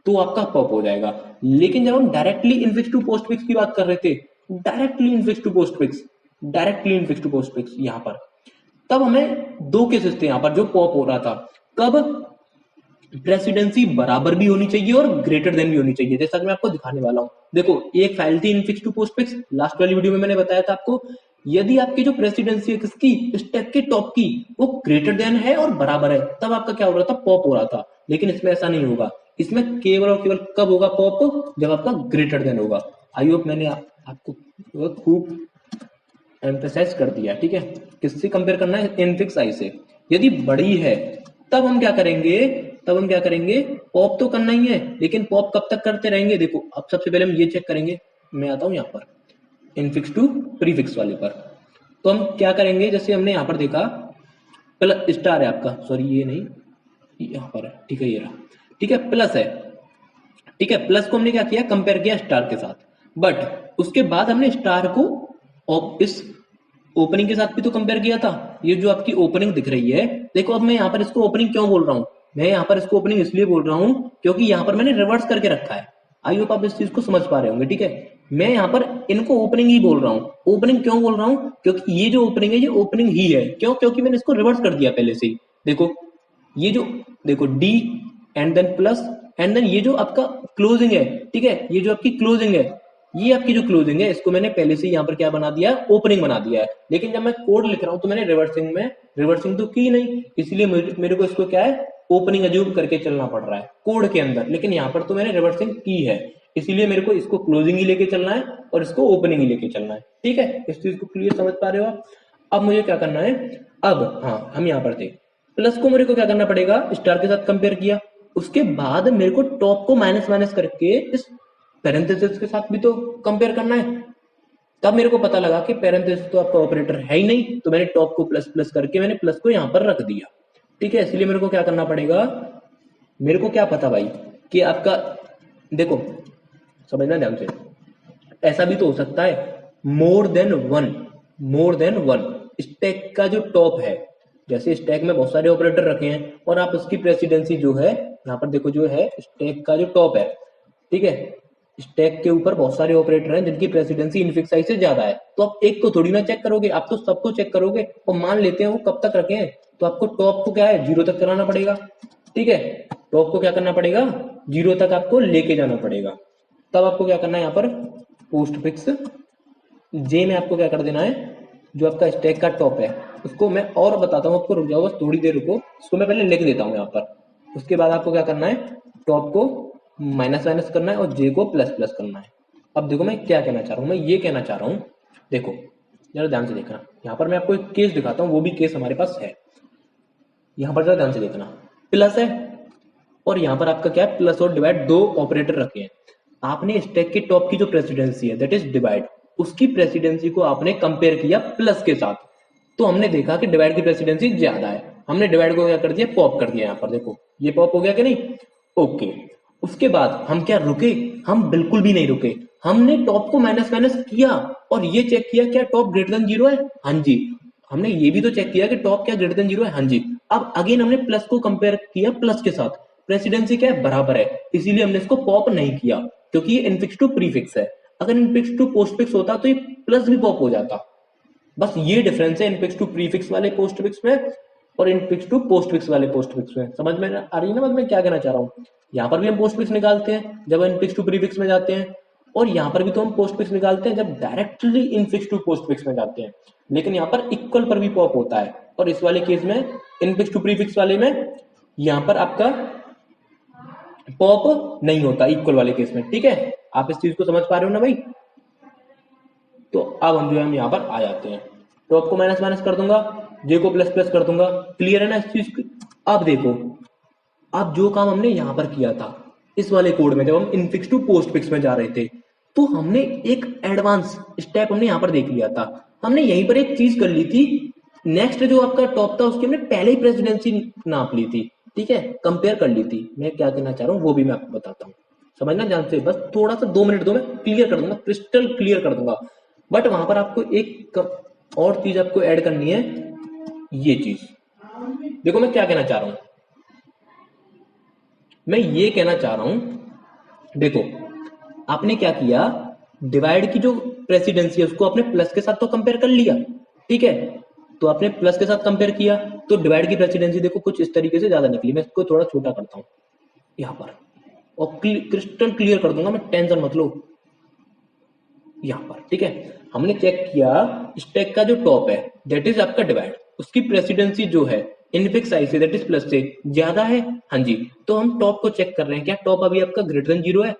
तो आपका पॉप हो जाएगा। लेकिन जब हम डायरेक्टली इनफिक्स टू पोस्टफिक्स की बात कर रहे थे, directly infix to postfix, directly infix to postfix यहाँ पर, तब हमें दो केसेस थे यहाँ पर जो पॉप हो रहा था। कब, प्रेसिडेंसी बराबर भी होनी चाहिए और ग्रेटर देन भी होनी चाहिए, जैसा कि मैं आपको दिखाने वाला हूँ। देखो एक फाइल थी इनफिक्स टू पोस्टफिक्स, लास्ट वाली वीडियो में मैंने बताया था आपको, यदि आपकी जो प्रेसिडेंसी है किसकी, स्टैक के टॉप की, वो ग्रेटर देन है और बराबर है, तब आपका क्या हो रहा था, पॉप हो रहा था। लेकिन इसमें ऐसा नहीं होगा, इसमें केवल और केवल कब होगा पॉप, जब आपका ग्रेटर देन होगा। आई होप मैंने आपको खूब एम्फेसाइज कर दिया। ठीक है, किससे कंपेयर करना है, इनफिक्स आई से। यदि बड़ी है तब हम क्या करेंगे, पॉप तो करना ही है, लेकिन पॉप कब तक करते रहेंगे, देखो अब सबसे पहले हम ये चेक करेंगे। मैं आता हूं यहाँ पर इनफिक्स टू प्रीफिक्स वाले पर, तो हम क्या करेंगे, जैसे हमने यहाँ पर देखा प्लस स्टार है आपका, सॉरी ये नहीं, यहाँ पर है, ठीक है ये रहा, ठीक है प्लस है, ठीक है प्लस को हमने क्या किया, कंपेयर किया स्टार के साथ। बट उसके बाद हमने स्टार को इस ओपनिंग के साथ भी तो कंपेयर किया था। ये जो आपकी ओपनिंग दिख रही है, देखो अब मैं यहाँ पर इसको ओपनिंग क्यों बोल रहा हूँ, मैं यहाँ पर इसको ओपनिंग इसलिए बोल रहा हूँ क्योंकि यहाँ पर मैंने रिवर्स करके रखा है। आई होप आप इस चीज को समझ पा रहे होंगे। ठीक है, मैं यहाँ पर इनको ओपनिंग ही बोल रहा हूँ। ओपनिंग क्यों बोल रहा हूँ, क्योंकि ये जो ओपनिंग है ये ओपनिंग ही है। क्यों, क्योंकि मैंने इसको रिवर्स कर दिया पहले से ही। देखो ये जो, देखो D and then plus and then ये जो आपका क्लोजिंग है, ठीक है, ये जो आपकी क्लोजिंग है, ये आपकी जो क्लोजिंग है, इसको मैंने पहले से यहाँ पर क्या बना दिया, ओपनिंग बना दिया है। लेकिन जब मैं कोड लिख रहा हूं तो मैंने रिवर्सिंग तो की नहीं, इसलिए मेरे को इसको क्या है, ओपनिंग अज्यूम करके चलना पड़ रहा है कोड के अंदर। लेकिन यहाँ पर तो मैंने रिवर्सिंग की है, इसलिए मेरे को इसको क्लोजिंग ही लेके चलना है और इसको ओपनिंग ही लेके चलना है। ठीक है, इस चीज को क्लियर समझ पा रहे हो आप। अब मुझे क्या करना है, अब हाँ हम यहाँ पर थे, प्लस को मेरे को क्या करना पड़ेगा, स्टार के साथ कंपेयर किया, उसके बाद मेरे को टॉप को माइनस माइनस करके इस पैरेंथेसिस के साथ भी तो कंपेयर करना है। तब मेरे को पता लगा कि पैरेंथेसिस तो आपका ऑपरेटर है ही नहीं, तो मैंने टॉप को प्लस प्लस करके मैंने प्लस को यहाँ पर रख दिया। ठीक है, इसलिए मेरे को क्या करना पड़ेगा, मेरे को क्या पता भाई कि आपका, देखो समझना ध्यान से, ऐसा भी तो हो सकता है मोर देन वन स्टैक का जो टॉप है, जैसे स्टैक में बहुत सारे ऑपरेटर रखे हैं और आप उसकी प्रेसिडेंसी जो है यहाँ पर देखो, जो है स्टैक का जो टॉप है, ठीक है, स्टैक के ऊपर बहुत सारे ऑपरेटर हैं जिनकी प्रेसिडेंसी इनफिक्स आई से ज्यादा है, तो आप एक को थोड़ी ना चेक करोगे, आप तो सबको चेक करोगे। और मान लेते हैं वो कब तक रखे हैं, तो आपको टॉप को क्या है, 0 तक कराना पड़ेगा। ठीक है, टॉप को क्या करना पड़ेगा, 0 तक आपको लेके जाना पड़ेगा। तब आपको क्या करना है, यहाँ पर पोस्ट फिक्स जे में आपको क्या कर देना है, जो आपका स्टैक का टॉप है उसको मैं और बताता हूँ आपको, रुक जाओ बस थोड़ी देर रुको, इसको मैं पहले लिख देता हूँ यहाँ पर। उसके बाद आपको क्या करना है, टॉप को माइनस माइनस करना है और जे को प्लस प्लस करना है। अब देखो मैं क्या कहना चाह रहा हूँ, मैं ये कहना चाह रहा हूँ, देखो जरा ध्यान से देखना, यहाँ पर मैं आपको एक केस दिखाता हूँ, वो भी केस हमारे पास है। यहाँ पर जरा ध्यान से देखना, प्लस है और यहाँ पर आपका क्या है, प्लस और डिवाइड, दो ऑपरेटर रखे हैं। आपने स्टैक के टॉप की जो प्रेसिडेंसी है दैट इज डिवाइड, उसकी प्रेसिडेंसी को आपने कंपेयर किया प्लस के साथ, तो हमने देखा कि डिवाइड की प्रेसिडेंसी ज्यादा है। हमने डिवाइड को क्या कर दिया, पॉप कर दिया। यहाँ पर देखो ये पॉप हो गया कि नहीं, ओके। उसके बाद हम क्या रुके, हम बिल्कुल भी नहीं रुके, हमने टॉप को माइनस माइनस किया और ये चेक किया क्या टॉप ग्रेटर देन 0 है, हाँ जी। हमने ये भी तो चेक किया कि टॉप क्या ग्रेटर देन जीरो है, हाँ जी। अब अगेन हमने प्लस को कंपेयर किया प्लस के साथ, प्रेसिडेंसी क्या है, बराबर है, इसीलिए हमने इसको पॉप नहीं किया, क्योंकि ये इनफिक्स टू प्रीफिक्स है। अगर इनफिक्स टू पोस्टफिक्स होता तो ये प्लस भी पॉप हो जाता। बस ये डिफरेंस है इनफिक्स टू प्रीफिक्स वाले पोस्टफिक्स में और इनफिक्स टू पोस्टफिक्स वाले पोस्टफिक्स में। समझ में आ रही है ना बात मैं क्या कहना चाह रहा हूँ? यहाँ पर भी हम पोस्टफिक्स निकालते हैं जब इनफिक्स टू प्रीफिक्स में जाते हैं, और यहाँ पर भी तो हम पोस्टफिक्स निकालते हैं जब डायरेक्टली इनफिक्स टू पोस्टफिक्स में जाते हैं। लेकिन यहाँ पर इक्वल पर भी पॉप होता है, और इस वाले केस में इनफिक्स टू प्रीफिक्स वाले में यहाँ पर आपका पॉप नहीं होता इक्वल वाले केस में। ठीक है, आप इस चीज को समझ पा रहे हो ना भाई? तो अब हम जो है हम यहाँ पर आ जाते हैं, टॉप को माइनस माइनस कर दूंगा, जे को प्लस प्लस कर दूंगा। क्लियर है ना इस चीज की? अब देखो, अब जो काम हमने यहाँ पर किया था इस वाले कोड में, जब हम इनफिक्स टू पोस्टफिक्स में जा रहे थे, तो हमने एक एडवांस स्टेप हमने यहाँ पर देख लिया था। हमने यहीं पर एक चीज कर ली थी, नेक्स्ट जो आपका टॉप था उसकी हमने पहले ही प्रेसिडेंसी नाप ली थी। ठीक है, कंपेयर कर ली थी। मैं क्या कहना चाह रहा हूँ वो भी मैं आपको बताता हूँ, समझना ध्यान से, बस थोड़ा सा 2 मिनट दो, मैं क्लियर कर दूंगा, क्रिस्टल क्लियर कर दूंगा। बट वहां पर आपको एक और चीज आपको ऐड करनी है, ये चीज देखो मैं क्या कहना चाह रहा हूं। मैं ये कहना चाह रहा हूं, देखो आपने क्या किया, डिवाइड की जो प्रेसिडेंसी है उसको आपने प्लस के साथ तो कंपेयर कर लिया। ठीक है, तो आपने प्लस के साथ कंपेयर किया तो डिवाइड की प्रेसिडेंसी देखो कुछ इस तरीके से ज्यादा निकली। मैं इसको थोड़ा छोटा करता हूं यहाँ पर, और क्रिस्टल क्लियर कर दूंगा, मैं टेंशन मत लो यहाँ पर। ठीक है, हमने चेक किया स्टैक का जो टॉप है दैट इज आपका डिवाइड, उसकी प्रेसिडेंसी जो है infix I say that is plus से ज्यादा है। हाँ जी, तो हम टॉप को चेक कर रहे हैं, क्या टॉप अभी आपका ग्रेटर देन जीरो है?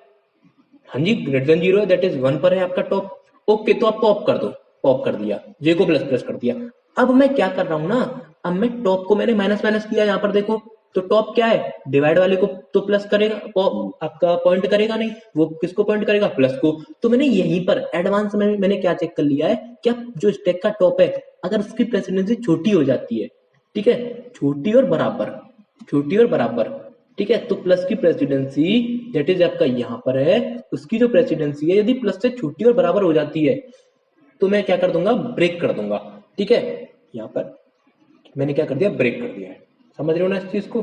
हाँ जी, ग्रेटर देन जीरो है, दैट इज 1 पर है आपका टॉप। ओके, तो आप पॉप कर दो, पॉप कर दिया, जे को प्लस प्लस कर दिया। अब मैं क्या कर रहा हूं ना, अब मैं टॉप को मैंने माइनस माइनस किया यहाँ पर देखो, तो टॉप क्या है, डिवाइड वाले को तो प्लस करेगा, आपका पॉइंट करेगा नहीं, वो किसको पॉइंट करेगा, प्लस को। तो मैंने यहीं पर एडवांस में मैंने क्या चेक कर लिया है, क्या जो स्टैक का टॉप है अगर उसकी प्रेसिडेंसी छोटी हो जाती है, ठीक है, छोटी और बराबर, छोटी और बराबर, ठीक है, तो प्लस की प्रेसिडेंसी दैट इज आपका यहाँ पर है, उसकी जो प्रेसिडेंसी है यदि प्लस से छोटी और बराबर हो जाती है तो मैं क्या कर दूंगा, ब्रेक कर दूंगा। ठीक है, यहाँ पर मैंने क्या कर दिया, ब्रेक कर दिया है। समझ रहे हो ना इस चीज को,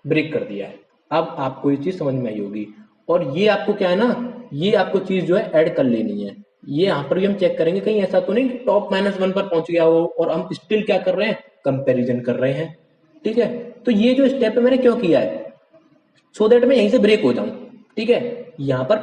ब्रेक कर दिया है। अब आपको ये चीज समझ में आई होगी, और ये आपको क्या है ना, ये आपको चीज जो है ऐड कर लेनी है। ये यहाँ पर भी हम चेक करेंगे कहीं ऐसा तो नहीं कि टॉप -1 पर पहुंच गया हो और हम स्टिल क्या कर रहे हैं, कंपेरिजन कर रहे हैं। ठीक है, तो ये जो स्टेप है मैंने क्यों किया है, सो दैट मैं यहीं से ब्रेक हो जाऊं। ठीक है, यहाँ पर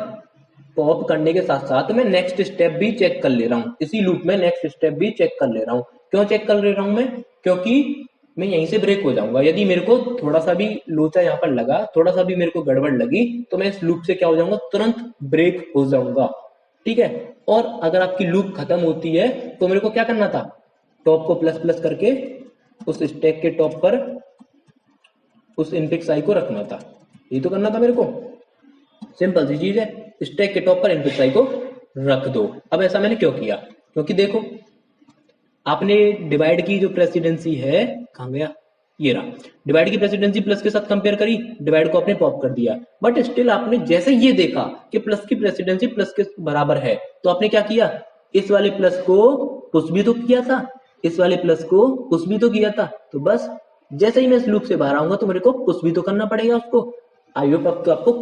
पॉप करने के साथ साथ मैं नेक्स्ट स्टेप भी चेक कर ले रहा हूँ, इसी लूप में नेक्स्ट स्टेप भी चेक कर ले रहा हूँ। क्यों चेक कर ले रहा हूँ मैं, क्योंकि मैं यहीं से ब्रेक हो जाऊंगा। यदि मेरे को थोड़ा सा भी लोचा यहाँ पर लगा, थोड़ा सा भी मेरे को गड़बड़ लगी, तो मैं इस लूप से क्या हो जाऊंगा, तुरंत ब्रेक हो जाऊंगा। ठीक है, और अगर आपकी लूप खत्म होती है तो मेरे को क्या करना था, टॉप को प्लस प्लस करके उस स्टैक के टॉप पर उस इनफिक्स आई को रखना था। यही तो करना था मेरे को, सिंपल सी चीज है, स्टैक के टॉप पर इनफिक्स आई को रख दो। अब ऐसा मैंने क्यों किया, क्योंकि देखो आपने डिवाइड की जो प्रेसिडेंसी है, कहां गया, ये रहा, डिवाइड की प्रेसिडेंसी प्लस के साथ कंपेयर करी, डिवाइड को आपने पॉप कर दिया, बट स्टिल आपने जैसे ये देखा कि प्लस की प्रेसिडेंसी प्लस के बराबर है, तो आपने क्या किया, इस वाले प्लस को पुश भी तो किया था, इस वाले प्लस को पुश भी तो किया था। तो बस जैसे ही मैं इस लूप से बाहर आऊंगा तो मेरे को पुश भी तो करना पड़ेगा उसको। आई होप अब तो आपको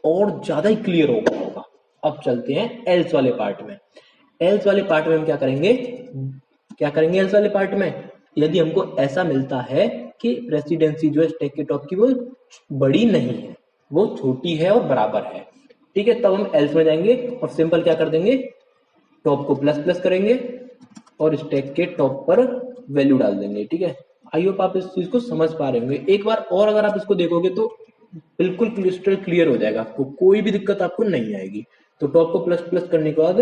और ज्यादा ही क्लियर हो गया होगा। अब चलते हैं एल्स वाले पार्ट में। एल्स वाले पार्ट में हम क्या करेंगे, क्या करेंगे एल्स वाले पार्ट में, यदि हमको ऐसा मिलता है कि प्रेसिडेंसी जो है स्टैक के टॉप की वो बड़ी नहीं है, वो छोटी है और बराबर है, ठीक है, तब हम एल्स में जाएंगे और सिंपल क्या कर देंगे, टॉप को प्लस प्लस करेंगे और स्टैक के टॉप पर वैल्यू डाल देंगे। ठीक है, आई होप आप इस चीज को समझ पा रहे होंगे। एक बार और अगर आप इसको देखोगे तो बिल्कुल क्रिस्टल क्लियर हो जाएगा, आपको कोई भी दिक्कत आपको नहीं आएगी। तो टॉप को प्लस प्लस करने के बाद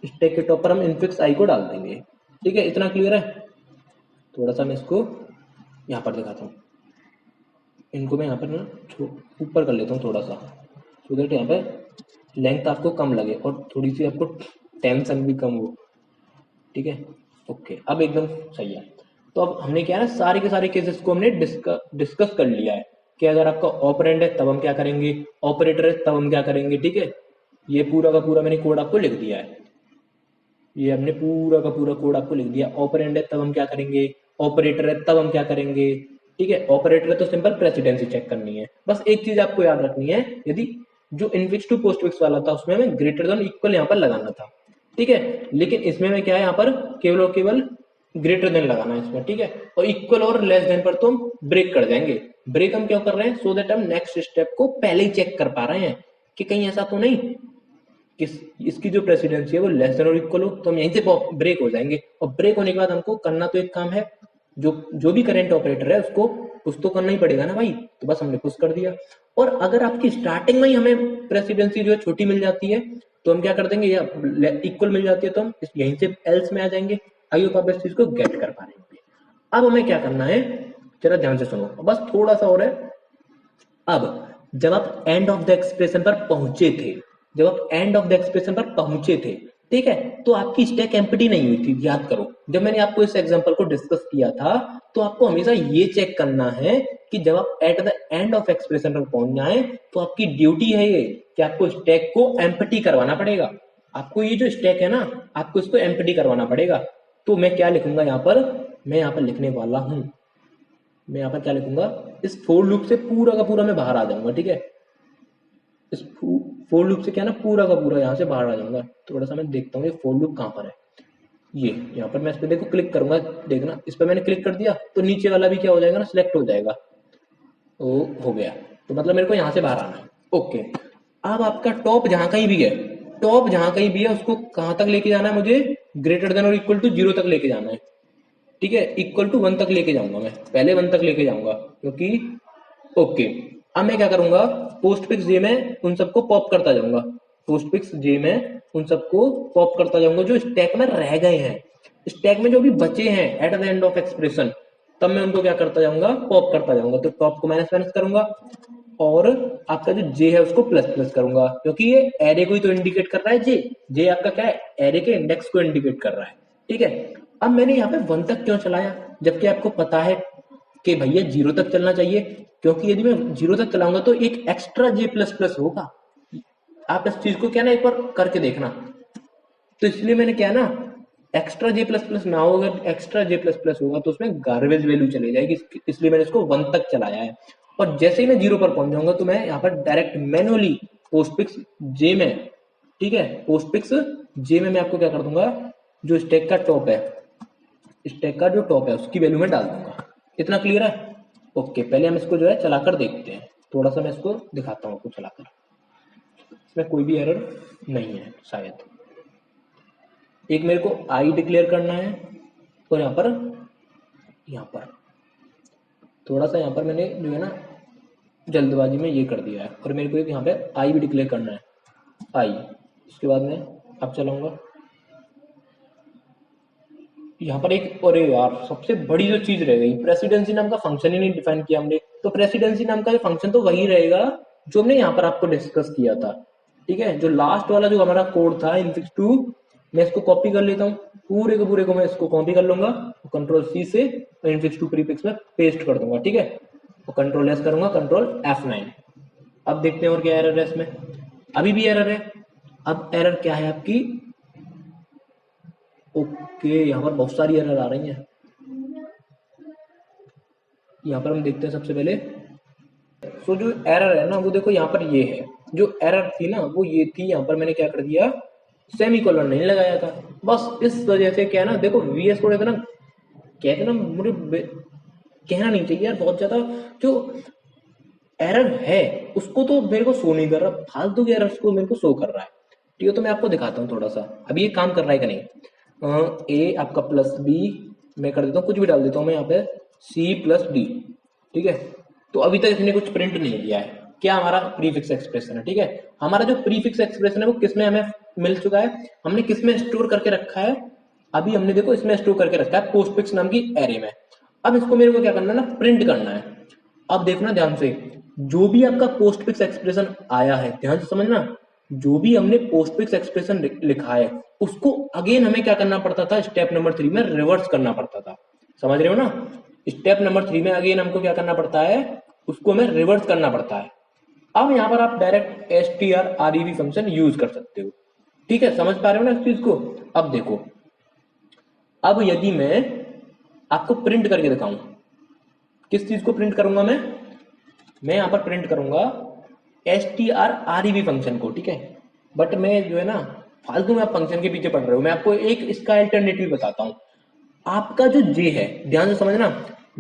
स्टैक के टॉप पर हम इनफिक्स आई को डाल देंगे। ठीक है, इतना क्लियर है। थोड़ा सा मैं इसको यहाँ पर दिखाता हूँ, इनको मैं यहाँ पर ना ऊपर कर लेता हूँ थोड़ा सा, सो दैट यहाँ पे लेंथ आपको कम लगे और थोड़ी सी आपको टेंशन भी कम हो। ठीक है, ओके, अब एकदम सही है। तो अब हमने क्या है ना, सारे के सारे केसेस को हमने डिस्कस कर लिया है कि अगर आपका ऑपरेंड है तब हम क्या करेंगे, ऑपरेटर है तब हम क्या करेंगे। ठीक है, ये पूरा का पूरा मैंने कोड आपको लिख दिया है, ये हमने पूरा का पूरा कोड आपको लिख दिया। ऑपरेंड है तब हम क्या करेंगे, ऑपरेटर है तब हम क्या करेंगे, ठीक है। ऑपरेटर है तो सिंपल प्रेसिडेंसी चेक करनी है। बस एक चीज आपको याद रखनी है, यदि जो इनफिक्स टू पोस्टफिक्स वाला था उसमें हमें ग्रेटर देन इक्वल यहाँ पर लगाना था, ठीक है। लेकिन इसमें मैं क्या है, यहाँ पर केवल और केवल ग्रेटर देन लगाना है इसमें, ठीक है। और इक्वल और लेस देन पर तो हम ब्रेक कर देंगे। ब्रेक हम क्यों कर रहे हैं, सो दैट हम नेक्स्ट स्टेप को पहले ही चेक कर पा रहे हैं कि कहीं ऐसा तो नहीं कि इसकी जो प्रेसिडेंसी है वो लेस देन और इक्वल हो, तो हम यहीं से ब्रेक हो जाएंगे। और ब्रेक होने के बाद हमको करना तो एक काम है, जो जो भी करंट ऑपरेटर है उसको पुश तो करना ही पड़ेगा ना भाई, तो बस हमने पुश कर दिया। और अगर आपकी स्टार्टिंग में ही हमें प्रेसिडेंसी जो है छोटी मिल जाती है तो हम क्या कर देंगे, या इक्वल मिल जाती है तो हम यहीं से एल्स में आ जाएंगे। आई होप आप इस चीज को गेट कर पा रहे होंगे। अब हमें क्या करना है, जरा ध्यान से सुनो, बस थोड़ा सा और है। अब जब आप एंड ऑफ द एक्सप्रेशन पर पहुंचे थे, जब आप एंड ऑफ द एक्सप्रेशन पर पहुंचे थे, ठीक है, तो आपकी स्टैक एम्प्टी नहीं हुई थी। याद करो जब मैंने आपको इस एग्जांपल को डिस्कस किया था, तो आपको हमेशा ये चेक करना है कि जब आप at the end of expression पर पहुंच जाए तो आपकी ड्यूटी है ये कि आपको स्टैक को एम्प्टी करवाना पड़ेगा। आपको ये जो स्टैक है ना, आपको इसको एम्प्टी करवाना पड़ेगा। तो मैं क्या लिखूंगा यहाँ पर, मैं यहाँ पर लिखने वाला हूं, मैं यहाँ पर क्या लिखूंगा, इस फोर लूप से पूरा का पूरा मैं बाहर आ जाऊंगा, ठीक है। इस फोर लूप से क्या ना पूरा का पूरा यहाँ से बाहर आ जाऊंगा। थोड़ा सा मैं देखता हूँ ये फोर लूप कहाँ पर है। ये यहाँ पर मैं इस पे देखो क्लिक करूंगा, देखना इस पर मैंने क्लिक कर दिया तो नीचे वाला भी क्या हो जाएगा ना, सिलेक्ट हो जाएगा। ओ हो गया, तो मतलब मेरे को यहाँ से बाहर आना है। ओके, अब आपका टॉप जहां कहीं भी है, टॉप जहां कहीं भी है उसको कहां तक लेके जाना है, मुझे ग्रेटर देन और इक्वल टू 0 तक लेके जाना है, ठीक है। इक्वल टू 1 तक लेके जाऊंगा, मैं पहले 1 तक लेके जाऊंगा क्योंकि ओके। अब मैं क्या करूंगा, पोस्टफिक्स जे में उन सबको पॉप करता जाऊंगा, पोस्टफिक्स जे में उन सबको पॉप करता जाऊंगा जो स्टैक में रह गए हैं, स्टैक में जो भी बचे हैं at the end of expression, तब मैं उनको क्या करता जाऊंगा, पॉप करता जाऊंगा। तो टॉप को माइनस माइनस करूंगा और आपका जो जे है उसको प्लस प्लस करूंगा, क्योंकि ये एरे को ही तो इंडिकेट कर रहा है। जे आपका क्या है, एरे के इंडेक्स को इंडिकेट कर रहा है, ठीक है। अब मैंने यहाँ पे 1 तक क्यों चलाया, जबकि आपको पता है कि भैया 0 तक चलना चाहिए, क्योंकि यदि मैं 0 तक चलाऊंगा तो एक एक्स्ट्रा जे प्लस प्लस होगा। आप इस चीज को क्या ना एक बार करके देखना। तो इसलिए मैंने क्या ना, एक्स्ट्रा जे प्लस प्लस ना होगा, एक्स्ट्रा जे प्लस प्लस होगा तो उसमें गार्बेज वैल्यू चली जाएगी, इसलिए मैंने इसको 1 तक चलाया है। और जैसे ही मैं 0 पर पहुंच जाऊंगा तो मैं यहाँ पर डायरेक्ट मैनुअली पोस्टफिक्स जे में, ठीक है, पोस्टफिक्स जे में मैं आपको क्या कर दूंगा, जो स्टैक का टॉप है, स्टैक का जो टॉप है उसकी वैल्यू में डाल दूंगा। इतना क्लियर है। ओके, पहले हम इसको जो है चलाकर देखते हैं, थोड़ा सा मैं इसको दिखाता हूँ आपको चलाकर। इसमें कोई भी एरर नहीं है शायद। एक मेरे को आई डिक्लेयर करना है और यहाँ पर थोड़ा सा यहाँ पर मैंने जो है ना जल्दबाजी में ये कर दिया है, और मेरे को एक यहाँ पे आई भी डिक्लेयर करना है, आई। उसके बाद मैं अब चलाऊंगा यहाँ पर एक, और यार सबसे बड़ी जो चीज रह गई, प्रेसिडेंसी नाम का फंक्शन ही नहीं डिफाइन किया हमने। तो प्रेसिडेंसी नाम का फंक्शन तो वही रहेगा जो हमने यहाँ पर आपको डिस्कस किया था, ठीक है। जो लास्ट वाला जो हमारा कोड था इनफिक्स टू, मैं इसको कॉपी कर लेता हूँ, पूरे के पूरे को मैं इसको कॉपी कर लूंगा, कंट्रोल सी से इनफिक्स टू प्रीफिक्स में पेस्ट कर दूंगा, ठीक है। और कंट्रोल एस करूंगा, कंट्रोल F9। अब देखते हैं और क्या एरर है इसमें। अभी भी एरर है। अब एरर क्या है आपकी, ओके, यहाँ पर बहुत सारी एरर आ रही हैं। यहाँ पर हम देखते हैं सबसे पहले, सो जो एरर है ना वो देखो यहाँ पर ये है, जो एरर थी ना वो ये थी, यहाँ पर मैंने क्या कर दिया, सेमीकोलन नहीं लगाया था। बस इस वजह से क्या है ना, देखो VS कोड इतना कहते ना, मुझे कहना नहीं चाहिए यार, बहुत ज्यादा जो एरर है उसको तो मेरे को शो नहीं कर रहा, फालतू के एरर्स को मेरे को शो कर रहा है, ठीक है। तो मैं आपको दिखाता हूँ थोड़ा सा अभी ये काम कर रहा है कि नहीं। ए आपका प्लस बी मैं कर देता हूँ, कुछ भी डाल देता हूँ मैं यहाँ पे, सी प्लस डी, ठीक है। तो अभी तक इसने कुछ प्रिंट नहीं किया है, क्या हमारा प्रीफिक्स एक्सप्रेशन है, ठीक है। हमारा जो प्रीफिक्स एक्सप्रेशन है वो किसमें हमें मिल चुका है, हमने किसमें स्टोर करके रखा है, अभी हमने देखो इसमें स्टोर करके रखा है पोस्टफिक्स नाम की एरे में। अब इसको मेरे को क्या करना है ना, प्रिंट करना है। अब देखना ध्यान से, जो भी आपका पोस्टफिक्स एक्सप्रेशन आया है, ध्यान से समझना, जो भी हमने पोस्टफिक्स एक्सप्रेशन लिखा है उसको अगेन हमें क्या करना पड़ता था, स्टेप नंबर 3 में रिवर्स करना पड़ता था। समझ रहे हो ना, स्टेप नंबर 3 में अगेन हमको क्या करना पड़ता है, उसको हमें रिवर्स करना पड़ता है। अब यहाँ पर आप डायरेक्ट strrev फंक्शन यूज कर सकते हो, ठीक है, समझ पा रहे हो ना इस चीज को। अब देखो, अब यदि मैं आपको प्रिंट करके दिखाऊं, किस चीज को प्रिंट करूंगा मैं यहाँ पर प्रिंट करूंगा strrev फंक्शन को, ठीक है। बट मैं जो है ना, फालतू में आप फंक्शन के पीछे पड़ रहे हो, मैं आपको एक इसका अल्टरनेटिव बताता हूँ। आपका जो जे है, ध्यान से समझना,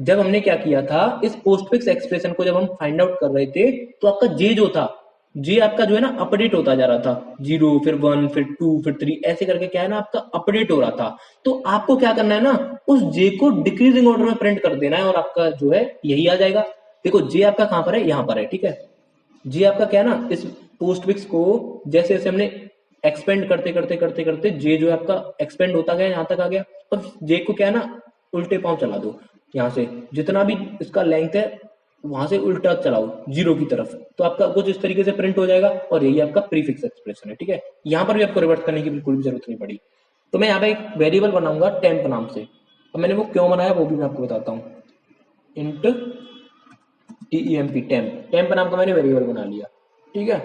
जब हमने क्या किया था, इस पोस्टफिक्स एक्सप्रेशन को जब हम फाइंड आउट कर रहे थे, तो आपका जे जो था, जे आपका जो है ना अपडेट होता जा रहा था, 0 फिर 1 फिर 2 फिर 3 ऐसे करके क्या है ना आपका अपडेट हो रहा था। तो आपको क्या करना है ना, उस जे को डिक्रीजिंग ऑर्डर में प्रिंट कर देना है और आपका जो है यही आ जाएगा। देखो जे आपका कहां पर है, यहां पर है, ठीक है। जी आपका क्या है ना, इस पोस्टफिक्स को जैसे जैसे हमने एक्सपेंड करते करते करते करते जे जो है आपका एक्सपेंड होता गया, यहां तक आ गया। और जे को क्या है ना, उल्टे पांव चला दो, यहां से जितना भी इसका लेंथ है वहां से उल्टा चलाओ 0 की तरफ, तो आपका कुछ इस तरीके से प्रिंट हो जाएगा। और यही आपका प्रीफिक्स एक्सप्रेशन है, ठीक है। यहां पर भी आपको रिवर्स करने की बिल्कुल भी जरूरत नहीं पड़ी। तो मैं यहाँ पे एक वेरिएबल बनाऊंगा टेम्प नाम से। अब मैंने वो क्यों बनाया वो भी मैं आपको बताता हूँ। इंट टीईएमपी, टेम्प नाम का मैंने वेरिएबल बना लिया, ठीक है।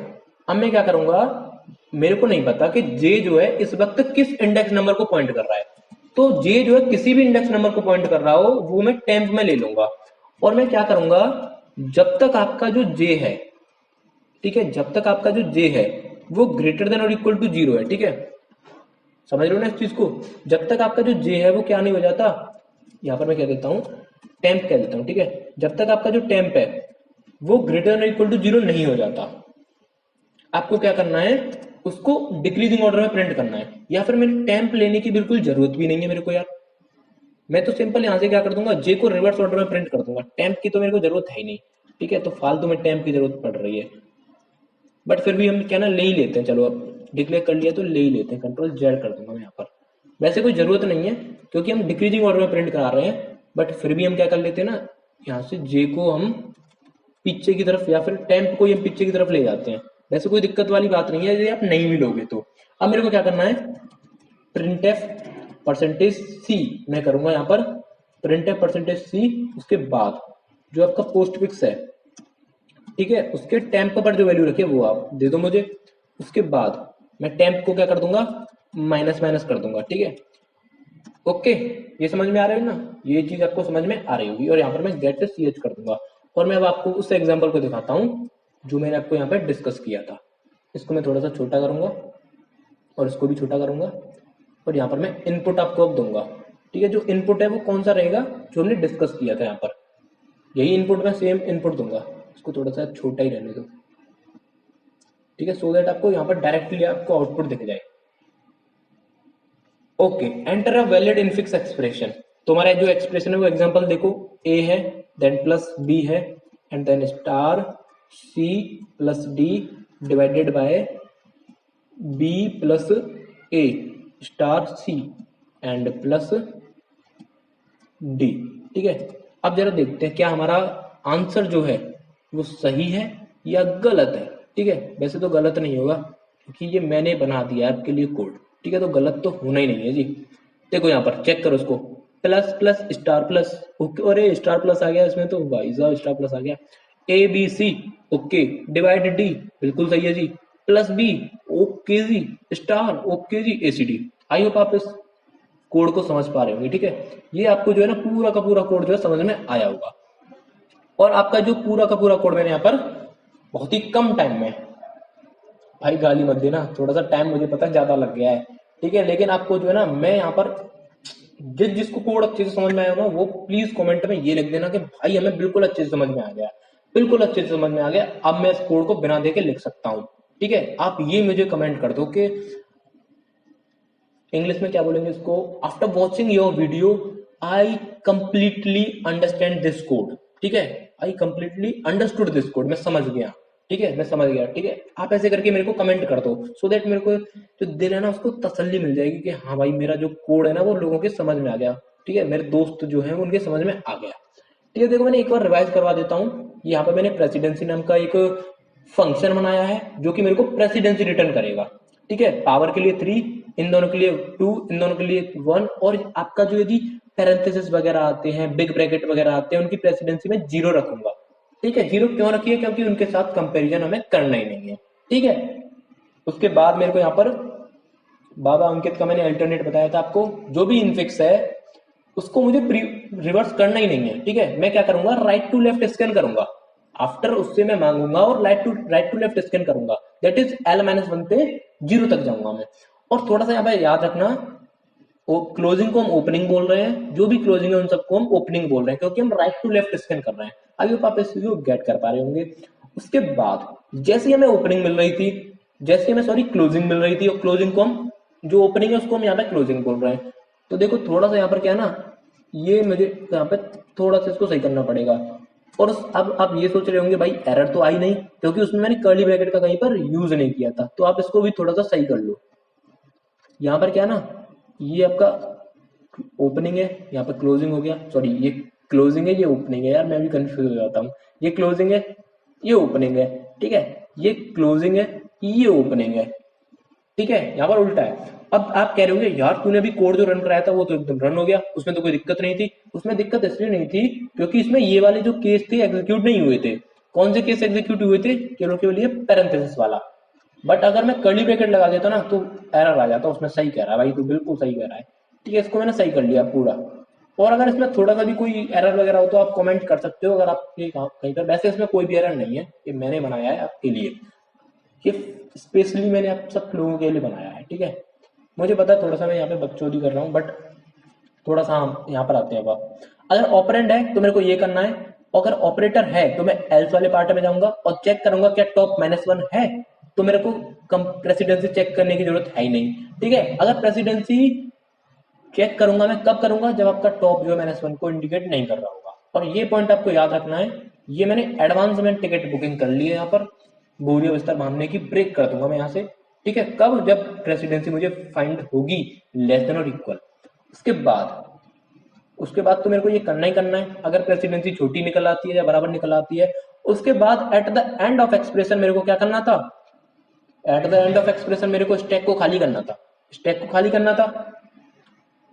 अब मैं क्या करूंगा, मेरे को नहीं पता कि जे जो है इस वक्त किस इंडेक्स नंबर को पॉइंट कर रहा है, तो जे जो है किसी भी इंडेक्स नंबर को पॉइंट कर रहा हो वो मैं टेम्प में ले लूंगा। और मैं क्या करूंगा, जब तक आपका जो जे है, ठीक है, जब तक आपका जो जे है वो ग्रेटर देन और इक्वल टू 0 है, ठीक है। समझ रहे हो ना इस चीज को, जब तक आपका जो जे है वो क्या नहीं हो जाता, यहां पर मैं कह देता हूं टेम्प कह देता हूं, ठीक है। जब तक आपका जो टेम्प है वो ग्रेटर देन इक्वल टू 0 नहीं हो जाता, आपको क्या करना है, उसको डिक्रीजिंग ऑर्डर में प्रिंट करना है। या फिर मेरे टेम्प लेने की बिल्कुल जरूरत भी नहीं है मेरे को यार, मैं तो सिंपल यहां से क्या कर दूंगा, जे को रिवर्स ऑर्डर में प्रिंट कर दूंगा, टेम्प की तो मेरे को जरूरत है ही नहीं, ठीक है। तो फालतू में टेम्प की जरूरत पड़ रही है, बट फिर भी हम क्या ना ले ही लेते हैं, चलो अब डिक्लेयर कर लिया तो ले ही लेते हैं, कंट्रोल जेड कर दूंगा मैं यहाँ पर। वैसे कोई जरूरत नहीं है क्योंकि हम डिक्रीजिंग ऑर्डर में प्रिंट करा रहे हैं, बट फिर भी हम क्या कर लेते हैं ना, यहाँ से जे को हम पीछे की तरफ या फिर टेम्प को हम पीछे की तरफ ले जाते हैं। वैसे कोई दिक्कत वाली बात नहीं है यदि आप नहीं भी लोगे तो। अब मेरे को क्या करना है, प्रिंट एफ परसेंटेज सी मैं करूंगा यहाँ पर, प्रिंट एफ परसेंटेज सी, उसके बाद जो आपका पोस्ट फिक्स है, ठीक है, उसके टेम्प पर जो वैल्यू रखी है वो आप दे दो मुझे। उसके बाद मैं टेम्प को क्या कर दूंगा, माइनस माइनस कर दूंगा, ठीक है। ओके, ये समझ में आ रहा है ना, ये चीज आपको समझ में आ रही होगी। और यहाँ पर मैं गेट सी एच कर दूंगा। और मैं अब आपको उस एग्जाम्पल को दिखाता हूँ जो मैंने आपको यहाँ पे डिस्कस किया था। इसको मैं थोड़ा सा छोटा करूंगा और इसको भी छोटा करूंगा, और यहाँ पर मैं इनपुट आपको अब दूंगा, ठीक है। जो इनपुट है वो कौन सा रहेगा, जो हमने डिस्कस किया था यहाँ पर, यही इनपुट मैं सेम इनपुट दूंगा। इसको थोड़ा सा छोटा ही रहने दो, ठीक है, सो दैट आपको यहाँ पर डायरेक्टली आपको आउटपुट दिख जाए। Okay, enter a valid infix expression. तुम्हारा जो एक्सप्रेशन है वो एग्जांपल देखो, ए है, देन प्लस बी है, and then star C plus D divided by B plus A star C and plus D, ठीक है। अब जरा देखते हैं क्या हमारा आंसर जो है वो सही है या गलत है, ठीक है। वैसे तो गलत नहीं होगा क्योंकि ये मैंने बना दिया है आपके लिए कोड, ठीक है, तो गलत तो होना ही नहीं है जी। देखो यहाँ पर चेक करो उसको, plus plus star plus, okay, अरे स्टार प्लस आ गया इसमें तो, भाई साहब स्टार प्लस आ गया। A B C, okay, divide D, बिल्कुल सही है जी, प्लस बी, ओके जी, स्टार, ओके जी, A C D. I hope आप इस कोड को समझ पा रहे होंगे, ठीक है। ये आपको जो है ना पूरा का पूरा कोड जो है समझ में आया होगा। और आपका जो पूरा का पूरा कोड मैंने यहाँ पर बहुत ही कम टाइम में, भाई गाली मत देना, थोड़ा सा टाइम मुझे पता है ज्यादा लग गया है, ठीक है, लेकिन आपको जो है ना मैं यहाँ पर जिसको कोड अच्छे से समझ में आया ना वो प्लीज कमेंट में ये लिख देना कि भाई हमें बिल्कुल अच्छे से समझ में आ गया, बिल्कुल अच्छे से समझ में आ गया, अब मैं इस कोड को बिना देखे लिख सकता हूँ, ठीक है। आप ये मुझे कमेंट कर दो कि इंग्लिश में क्या बोलेंगे इसको, after watching your video I completely understand this code, ठीक है, I completely understood this code, मैं समझ गया, ठीक है, मैं समझ गया, ठीक है। आप ऐसे करके मेरे को कमेंट कर दो सो दैट मेरे को जो दिल है ना उसको तसल्ली मिल जाएगी कि हाँ भाई मेरा जो कोड है ना वो लोगों के समझ में आ गया, ठीक है, मेरे दोस्त जो है उनके समझ में आ गया, ठीक है। देखो मैंने एक बार रिवाइज करवा देता हूँ, यहाँ पर मैंने प्रेसिडेंसी नाम का एक फंक्शन बनाया है जो कि मेरे को प्रेसिडेंसी रिटर्न करेगा, ठीक है। पावर के लिए 3, इन दोनों के लिए 2, इन दोनों के लिए 1, और आपका जो यदि पैरेंथेसिस वगैरह आते हैं, बिग ब्रैकेट वगैरह आते हैं, उनकी प्रेसिडेंसी में 0 रखूंगा, ठीक है। 0 क्यों रखिए, क्योंकि उनके साथ कंपेरिजन हमें करना ही नहीं है, ठीक है। उसके बाद मेरे को यहाँ पर बाबा अंकित का मैंने अल्टरनेट बताया था आपको, जो भी इनफिक्स है उसको मुझे रिवर्स करना ही नहीं है, ठीक है। मैं क्या करूंगा, राइट टू लेफ्ट स्कैन करूंगा, आफ्टर उससे मैं मांगूंगा और राइट टू लेफ्ट स्कैन करूंगा, दैट इज L-1 पे 0 तक जाऊंगा मैं। और थोड़ा सा यहाँ पे याद रखना, वो क्लोजिंग को हम ओपनिंग बोल रहे हैं, जो भी क्लोजिंग है उन सबको हम ओपनिंग बोल रहे हैं, क्योंकि हम राइट टू लेफ्ट स्कैन कर रहे हैं। अभी आप इस चीज को गेट कर पा रहे होंगे। उसके बाद जैसे ही हमें ओपनिंग मिल रही थी, जैसे हमें सॉरी क्लोजिंग मिल रही थी, और क्लोजिंग को हम, जो ओपनिंग है उसको हम यहाँ पे क्लोजिंग बोल रहे हैं। तो देखो थोड़ा सा यहाँ पर क्या है ना, ये मुझे यहाँ पे थोड़ा सा इसको सही करना पड़ेगा। और अब आप ये सोच रहे होंगे भाई एरर तो आई नहीं, क्योंकि उसमें मैंने कर्ली ब्रैकेट का कहीं पर यूज नहीं किया था। तो आप इसको भी थोड़ा सा सही कर लो। यहाँ पर क्या है ना, ये आपका ओपनिंग है, यहाँ पर क्लोजिंग हो गया, सॉरी ये क्लोजिंग है, ये ओपनिंग है, यार मैं भी कंफ्यूज हो जाता हूँ। ये क्लोजिंग है, ये ओपनिंग है, ठीक है। ये क्लोजिंग है, ये ओपनिंग है, ठीक है। यहाँ पर उल्टा है। अब आप कह रहे होंगे यार तूने अभी कोड जो रन कराया था वो तो एकदम रन हो गया, उसमें तो कोई दिक्कत नहीं थी। उसमें दिक्कत इसलिए नहीं थी क्योंकि इसमें ये वाले जो केस थे एग्जीक्यूट नहीं हुए थे। कौन से केस एग्जीक्यूट हुए थे, केवल केवल ये पैरेंथेसिस वाला। बट अगर मैं कर्ली ब्रैकेट लगा देता ना तो एरर आ जाता, उसमें सही कह रहा है भाई, तो बिल्कुल सही कह रहा है, ठीक है। इसको मैंने सही कर लिया पूरा। और अगर इसमें थोड़ा सा भी कोई एरर वगैरह हो तो आप कमेंट कर सकते हो, अगर आप ये कहीं पर, वैसे इसमें कोई भी एरर नहीं है, ये मैंने बनाया है आपके लिए, ये स्पेशली मैंने आप सब लोगों के लिए बनाया है, ठीक है। मुझे पता है थोड़ा सा मैं यहाँ पे बकचोदी कर रहा हूँ, बट थोड़ा सा हम यहाँ पर आते हैं। अब अगर ऑपरेंड है तो मेरे को ये करना है, अगर ऑपरेटर है तो मैं एल्स वाले पार्ट में जाऊंगा और चेक करूंगा क्या टॉप -1 है, तो मेरे को प्रेसिडेंसी चेक करने की जरूरत है ही नहीं, ठीक है। अगर प्रेसिडेंसी चेक करूंगा मैं कब करूंगा, जब आपका टॉप जो है -1 को इंडिकेट नहीं कर रहा होगा। और ये पॉइंट आपको याद रखना है, ये मैंने एडवांस में टिकट बुकिंग कर ली है, यहाँ पर बोरिया विस्तार बांधने की ब्रेक कर दूंगा मैं यहाँ से, ठीक है। कब, जब प्रेसिडेंसी मुझे फाइंड होगी लेस देन और इक्वल। उसके बाद तो मेरे को ये करना ही करना है। अगर प्रेसिडेंसी छोटी निकल आती है या बराबर निकल आती है, उसके बाद at the end of expression मेरे को क्या करना था, at the end of expression मेरे को स्टैक को खाली करना था, स्टैक को खाली करना था।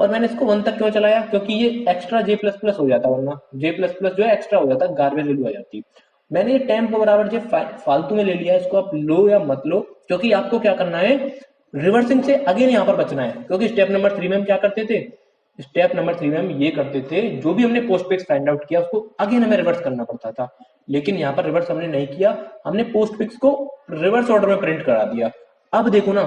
और मैंने इसको 1 तक क्यों चलाया, क्योंकि ये एक्स्ट्रा J++ हो जाता, वरना J++ जो है एक्स्ट्रा हो जाता, गार्बेज वैल्यू आ जाती। मैंने ये टेम्प बराबर जो फालतू में ले लिया, इसको आप लो या मत लो, क्योंकि आपको क्या करना है, रिवर्सिंग से अगेन यहाँ पर बचना है। क्योंकि स्टेप नंबर 3 में हम क्या करते थे, स्टेप नंबर 3 में हम ये करते थे, जो भी हमने पोस्ट पिक्स फाइंड आउट किया उसको अगेन हमें रिवर्स करना पड़ता था। लेकिन यहाँ पर रिवर्स हमने नहीं किया, हमने पोस्ट पिक्स को रिवर्स ऑर्डर में प्रिंट करा दिया। अब देखो ना,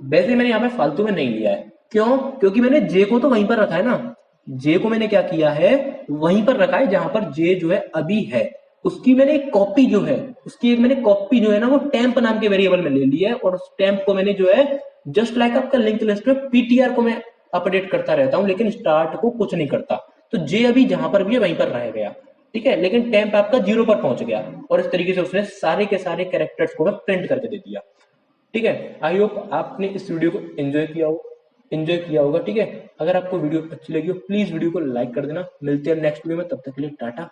वैसे मैंने यहाँ पे फालतू में नहीं लिया है, क्यों, क्योंकि मैंने जे को तो वहीं पर रखा है ना, जे को मैंने क्या किया है, वहीं पर रखा है जहां पर जे जो है अभी है, उसकी मैंने एक कॉपी जो है, उसकी एक मैंने कॉपी जो है ना वो टेम्प नाम के वेरिएबल में ले ली है। और उस टेम्प को मैंने जो है जस्ट लाइक आपका लिंक लिस्ट में पीटीआर को मैं अपडेट करता रहता हूँ, लेकिन स्टार्ट को कुछ नहीं करता। तो जे अभी जहां पर भी है वहीं पर रह गया, ठीक है। लेकिन टेम्प आपका 0 पर पहुंच गया, और इस तरीके से उसने सारे के सारे कैरेक्टर्स को मैं प्रिंट करके दे दिया, ठीक है। आई होप आपने इस वीडियो को एंजॉय किया होगा, ठीक है। अगर आपको वीडियो अच्छी लगी हो प्लीज वीडियो को लाइक कर देना। मिलते हैं नेक्स्ट वीडियो में, तब तक के लिए टाटा।